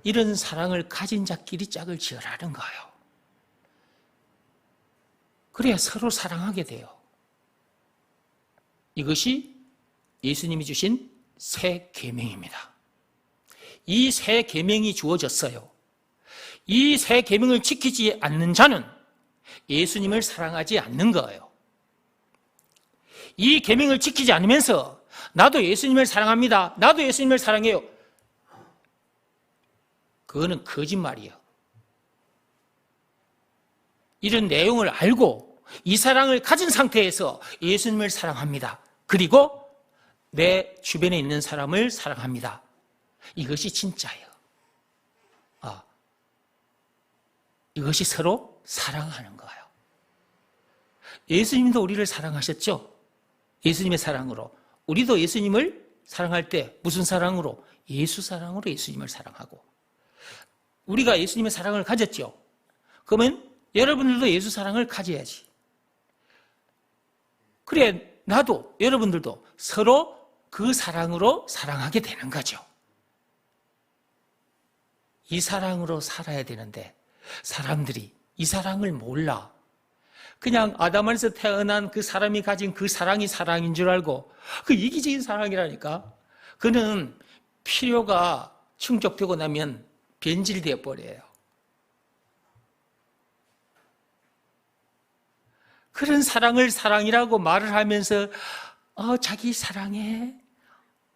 Speaker 1: 이런 사랑을 가진 자끼리 짝을 지으라는 거예요. 그래야 서로 사랑하게 돼요. 이것이 예수님이 주신 새 계명입니다. 이 새 계명이 주어졌어요. 이 새 계명을 지키지 않는 자는 예수님을 사랑하지 않는 거예요. 이 계명을 지키지 않으면서 나도 예수님을 사랑합니다. 나도 예수님을 사랑해요. 그거는 거짓말이에요. 이런 내용을 알고 이 사랑을 가진 상태에서 예수님을 사랑합니다. 그리고 내 주변에 있는 사람을 사랑합니다. 이것이 진짜예요. 이것이 서로 사랑하는 거예요. 예수님도 우리를 사랑하셨죠? 예수님의 사랑으로. 우리도 예수님을 사랑할 때 무슨 사랑으로? 예수 사랑으로 예수님을 사랑하고. 우리가 예수님의 사랑을 가졌죠? 그러면 여러분들도 예수 사랑을 가져야지. 그래, 나도, 여러분들도 서로 그 사랑으로 사랑하게 되는 거죠. 이 사랑으로 살아야 되는데 사람들이 이 사랑을 몰라. 그냥 아담 안에서 태어난 그 사람이 가진 그 사랑이 사랑인 줄 알고 그 이기적인 사랑이라니까. 그는 필요가 충족되고 나면 변질되어 버려요. 그런 사랑을 사랑이라고 말을 하면서 자기 사랑해.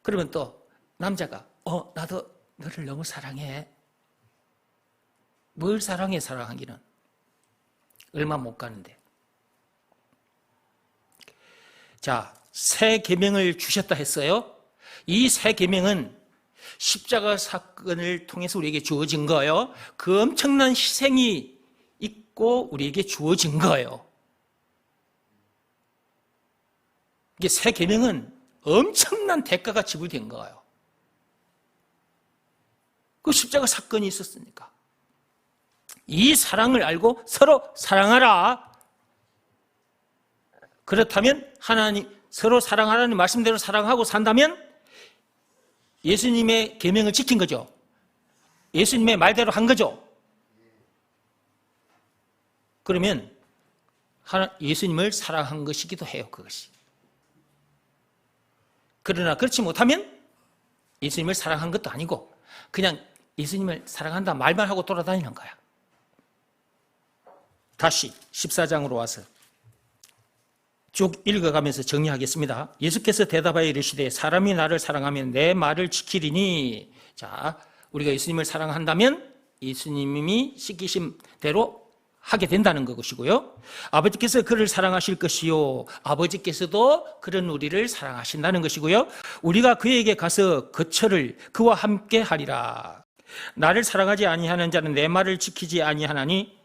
Speaker 1: 그러면 또 남자가 나도 너를 너무 사랑해. 뭘 사랑해? 사랑하기는 얼마 못 가는데. 자, 새 계명을 주셨다 했어요. 이 새 계명은 십자가 사건을 통해서 우리에게 주어진 거예요. 그 엄청난 희생이 있고 우리에게 주어진 거예요. 이게 새 계명은 엄청난 대가가 지불된 거예요. 그 십자가 사건이 있었으니까. 이 사랑을 알고 서로 사랑하라. 그렇다면 하나님 서로 사랑하라는 말씀대로 사랑하고 산다면 예수님의 계명을 지킨 거죠. 예수님의 말대로 한 거죠. 그러면 예수님을 사랑한 것이기도 해요, 그것이. 그러나 그렇지 못하면 예수님을 사랑한 것도 아니고 그냥 예수님을 사랑한다 말만 하고 돌아다니는 거야. 다시 14장으로 와서 쭉 읽어가면서 정리하겠습니다. 예수께서 대답하여 이르시되 사람이 나를 사랑하면 내 말을 지키리니. 자, 우리가 예수님을 사랑한다면 예수님이 시키신 대로 하게 된다는 것이고요. 아버지께서 그를 사랑하실 것이요 아버지께서도 그런 우리를 사랑하신다는 것이고요. 우리가 그에게 가서 거처를 그와 함께 하리라. 나를 사랑하지 아니하는 자는 내 말을 지키지 아니하나니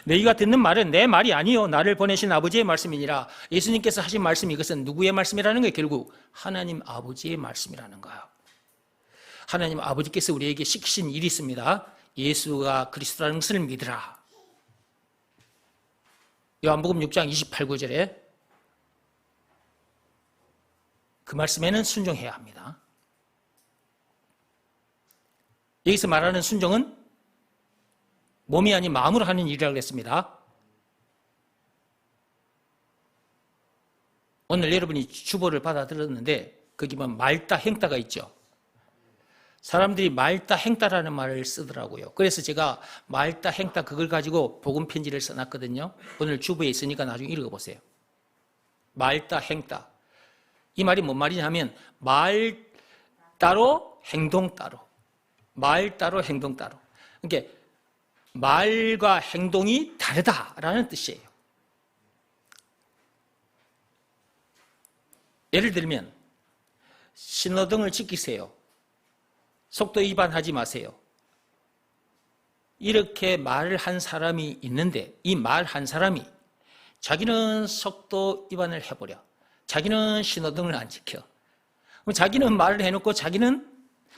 Speaker 1: 너희가 듣는 말은 내 말이 아니요 나를 보내신 아버지의 말씀이니라. 예수님께서 하신 말씀, 이것은 누구의 말씀이라는 거예요? 결국 하나님 아버지의 말씀이라는 거예요. 하나님 아버지께서 우리에게 시키신 일이 있습니다. 예수가 그리스도라는 것을 믿으라. 요한복음 6장 28~29절에 그 말씀에는 순종해야 합니다. 여기서 말하는 순종은 몸이 아닌 마음으로 하는 일이라고 했습니다. 오늘 여러분이 주보를 받아 들었는데 거기 보면 말다 행다가 있죠. 사람들이 말다 행다라는 말을 쓰더라고요. 그래서 제가 말다 행다 그걸 가지고 복음 편지를 써놨거든요. 오늘 주보에 있으니까 나중에 읽어보세요. 말다 행다. 이 말이 뭔 말이냐면 말 따로 행동 따로. 말 따로 행동 따로. 그러니까 말과 행동이 다르다라는 뜻이에요. 예를 들면 신호등을 지키세요. 속도 위반하지 마세요. 이렇게 말을 한 사람이 있는데 이 말 한 사람이 자기는 속도 위반을 해버려. 자기는 신호등을 안 지켜. 그럼 자기는 말을 해놓고 자기는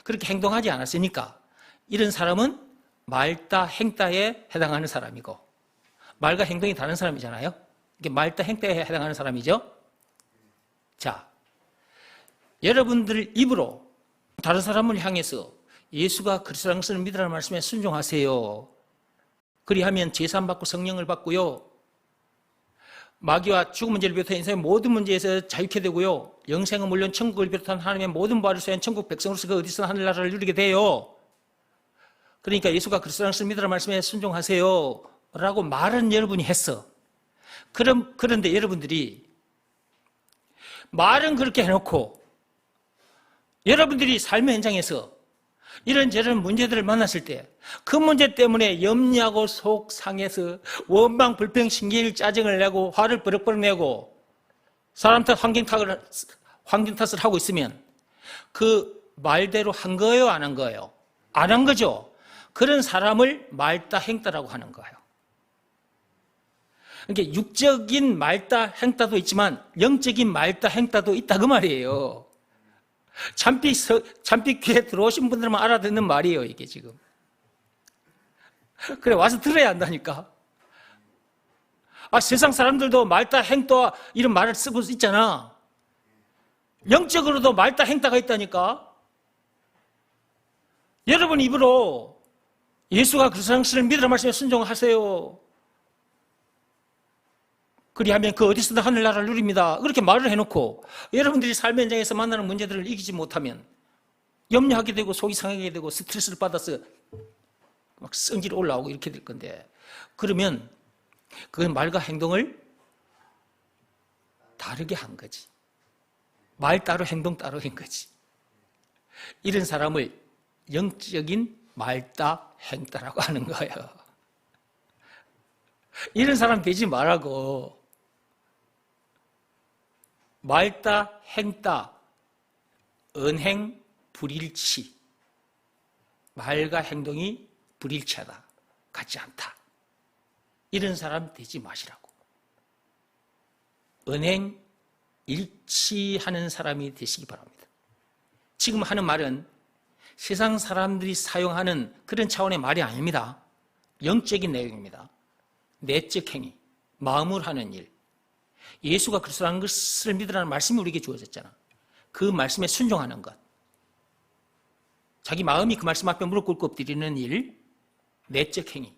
Speaker 1: 그렇게 행동하지 않았으니까 이런 사람은 말다 행다에 해당하는 사람이고 말과 행동이 다른 사람이잖아요. 이게 말다 행다에 해당하는 사람이죠. 자, 여러분들 입으로 다른 사람을 향해서 예수가 그리스도라는 것을 믿으라는 말씀에 순종하세요. 그리하면 제산 받고 성령을 받고요. 마귀와 죽음 문제를 비롯한 인생의 모든 문제에서 자유케 되고요. 영생은 물론 천국을 비롯한 하나님의 모든 부활을 소유한 천국 백성으로서 그 어디서나 하늘나라를 누리게 돼요. 그러니까 예수가 그리스도라는 것을 믿으라는 말씀에 순종하세요 라고 말은 여러분이 했어. 그런데 여러분들이 말은 그렇게 해놓고 여러분들이 삶의 현장에서 이런저런 문제들을 만났을 때 그 문제 때문에 염려하고 속 상해서 원망, 불평, 신경질, 짜증을 내고 화를 버럭버럭 내고 사람 탓, 환경 탓을 하고 있으면 그 말대로 한 거예요, 안 한 거예요? 안 한 거죠. 그런 사람을 말다 행다라고 하는 거예요. 그러니까 육적인 말다 행다도 있지만 영적인 말다 행다도 있다 그 말이에요. 잠빛 귀에 들어오신 분들만 알아듣는 말이에요, 이게 지금. 그래, 와서 들어야 한다니까. 세상 사람들도 말다 행다 이런 말을 쓰고 있잖아. 영적으로도 말다 행다가 있다니까. 여러분 입으로 예수가 그리스도라는 것을 믿으라는 말씀에 순종하세요. 그리하면 그 어디서든 하늘나라를 누립니다. 그렇게 말을 해놓고 여러분들이 삶의 현장에서 만나는 문제들을 이기지 못하면 염려하게 되고 속이 상하게 되고 스트레스를 받아서 막 성질이 올라오고 이렇게 될 건데, 그러면 그 말과 행동을 다르게 한 거지. 말 따로 행동 따로 한 거지. 이런 사람을 영적인 말따 행따라고 하는 거예요. 이런 사람 되지 말라고. 말따 행따 언행 불일치. 말과 행동이 불일치하다, 같지 않다. 이런 사람 되지 마시라고. 언행 일치하는 사람이 되시기 바랍니다. 지금 하는 말은 세상 사람들이 사용하는 그런 차원의 말이 아닙니다. 영적인 내용입니다. 내적 행위, 마음으로 하는 일. 예수가 그리스도라는 것을 믿으라는 말씀이 우리에게 주어졌잖아. 그 말씀에 순종하는 것. 자기 마음이 그 말씀 앞에 무릎 꿇고 엎드리는 일, 내적 행위,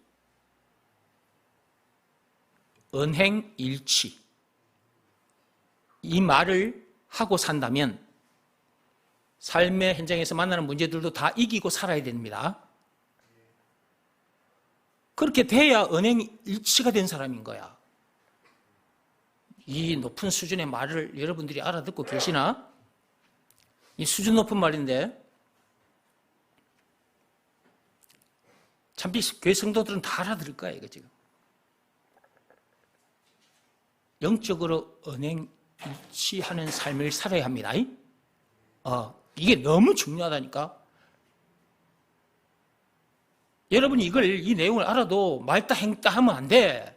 Speaker 1: 언행일치. 이 말을 하고 산다면 삶의 현장에서 만나는 문제들도 다 이기고 살아야 됩니다. 그렇게 돼야 언행일치가 된 사람인 거야. 이 높은 수준의 말을 여러분들이 알아듣고 계시나? 이 수준 높은 말인데 참비 교회 성도들은 다 알아들을 거야 이거 지금. 영적으로 언행일치하는 삶을 살아야 합니다. 이게 너무 중요하다니까. 여러분이 이 내용을 알아도 말다 행다 하면 안 돼.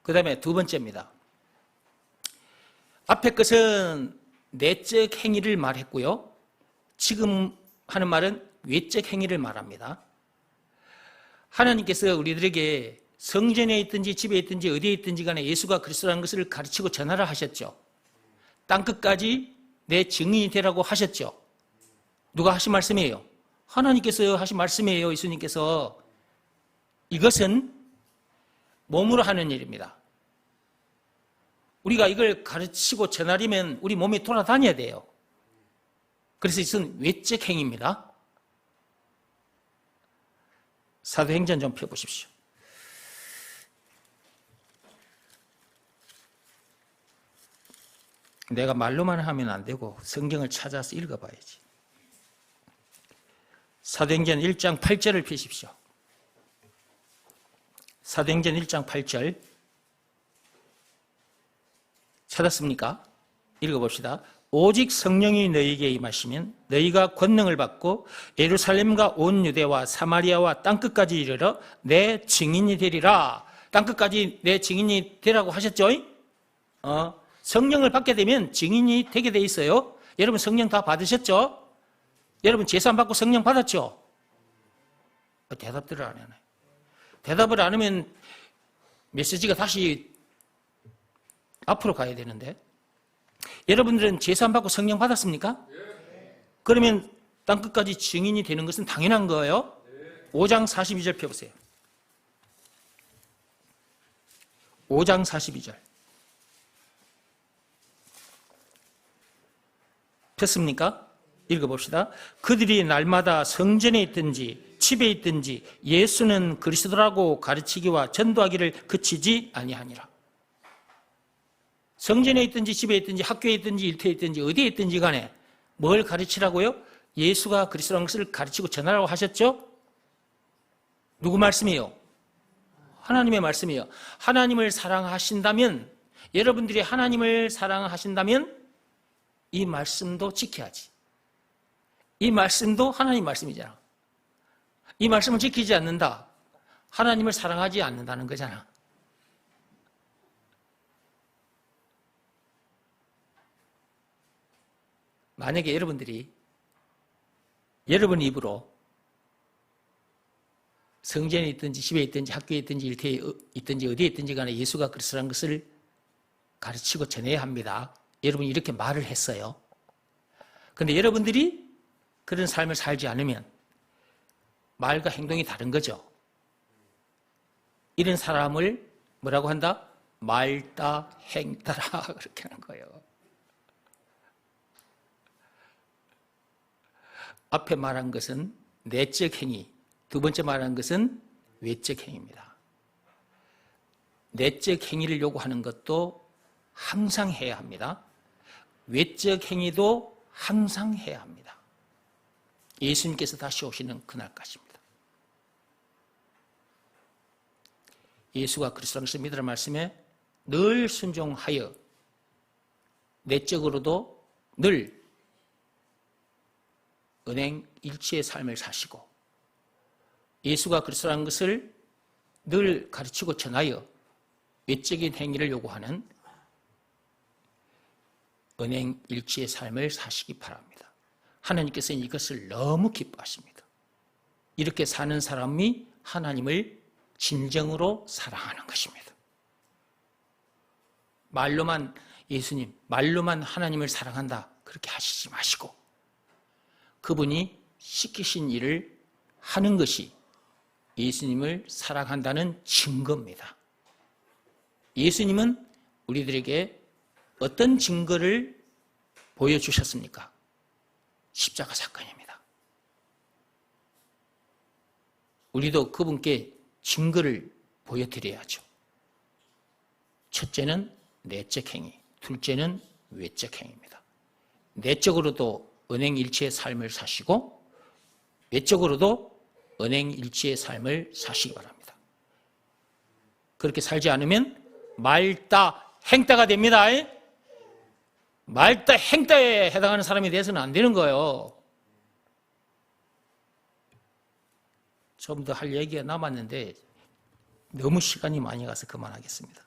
Speaker 1: 그 다음에 두 번째입니다. 앞에 것은 내적 행위를 말했고요. 지금 하는 말은 외적 행위를 말합니다. 하나님께서 우리들에게 성전에 있든지 집에 있든지 어디에 있든지 간에 예수가 그리스도라는 것을 가르치고 전하라 하셨죠. 땅끝까지 내 증인이 되라고 하셨죠. 누가 하신 말씀이에요? 하나님께서 하신 말씀이에요. 예수님께서. 이것은 몸으로 하는 일입니다. 우리가 이걸 가르치고 전하려면 우리 몸이 돌아다녀야 돼요. 그래서 이것은 외적 행위입니다. 사도행전 좀 펴보십시오. 내가 말로만 하면 안 되고 성경을 찾아서 읽어봐야지. 사도행전 1장 8절을 펴십시오. 사도행전 1장 8절 찾았습니까? 읽어봅시다. 오직 성령이 너희에게 임하시면 너희가 권능을 받고 예루살렘과 온 유대와 사마리아와 땅끝까지 이르러 내 증인이 되리라. 땅끝까지 내 증인이 되라고 하셨죠? 성령을 받게 되면 증인이 되게 돼 있어요. 여러분 성령 다 받으셨죠? 여러분 제사 안 받고 성령 받았죠? 대답들을 안 하네. 대답을 안 하면 메시지가 다시 앞으로 가야 되는데. 여러분들은 제사 안 받고 성령 받았습니까? 그러면 땅끝까지 증인이 되는 것은 당연한 거예요. 5장 42절 펴보세요. 5장 42절 폈습니까? 읽어봅시다. 그들이 날마다 성전에 있든지 집에 있든지 예수는 그리스도라고 가르치기와 전도하기를 그치지 아니하니라. 성전에 있든지 집에 있든지 학교에 있든지 일터에 있든지 어디에 있든지 간에 뭘 가르치라고요? 예수가 그리스도라는 것을 가르치고 전하라고 하셨죠? 누구 말씀이에요? 하나님의 말씀이에요. 하나님을 사랑하신다면, 여러분들이 하나님을 사랑하신다면 이 말씀도 지켜야지. 이 말씀도 하나님 말씀이잖아. 이 말씀을 지키지 않는다. 하나님을 사랑하지 않는다는 거잖아. 만약에 여러분들이 여러분 입으로 성전에 있든지 집에 있든지 학교에 있든지 일터에 있든지 어디에 있든지 간에 예수가 그리스도라는 것을 가르치고 전해야 합니다. 여러분이 이렇게 말을 했어요. 그런데 여러분들이 그런 삶을 살지 않으면 말과 행동이 다른 거죠. 이런 사람을 뭐라고 한다? 말다 행다라 그렇게 하는 거예요. 앞에 말한 것은 내적 행위, 두 번째 말한 것은 외적 행위입니다. 내적 행위를 요구하는 것도 항상 해야 합니다. 외적 행위도 항상 해야 합니다. 예수님께서 다시 오시는 그날까지입니다. 예수가 그리스도라는 것을 믿으라는 말씀에 늘 순종하여 내적으로도 늘 은행 일치의 삶을 사시고 예수가 그리스도라는 것을 늘 가르치고 전하여 외적인 행위를 요구하는 은행 일치의 삶을 사시기 바랍니다. 하나님께서는 이것을 너무 기뻐하십니다. 이렇게 사는 사람이 하나님을 진정으로 사랑하는 것입니다. 말로만 예수님, 말로만 하나님을 사랑한다 그렇게 하시지 마시고 그분이 시키신 일을 하는 것이 예수님을 사랑한다는 증거입니다. 예수님은 우리들에게 어떤 증거를 보여주셨습니까? 십자가 사건입니다. 우리도 그분께 증거를 보여드려야죠. 첫째는 내적 행위, 둘째는 외적 행위입니다. 내적으로도 언행일치의 삶을 사시고 외적으로도 언행일치의 삶을 사시기 바랍니다. 그렇게 살지 않으면 말다 행다가 됩니다. 말다 행다에 해당하는 사람이 돼서는 안 되는 거예요. 좀 더 할 얘기가 남았는데 너무 시간이 많이 가서 그만하겠습니다.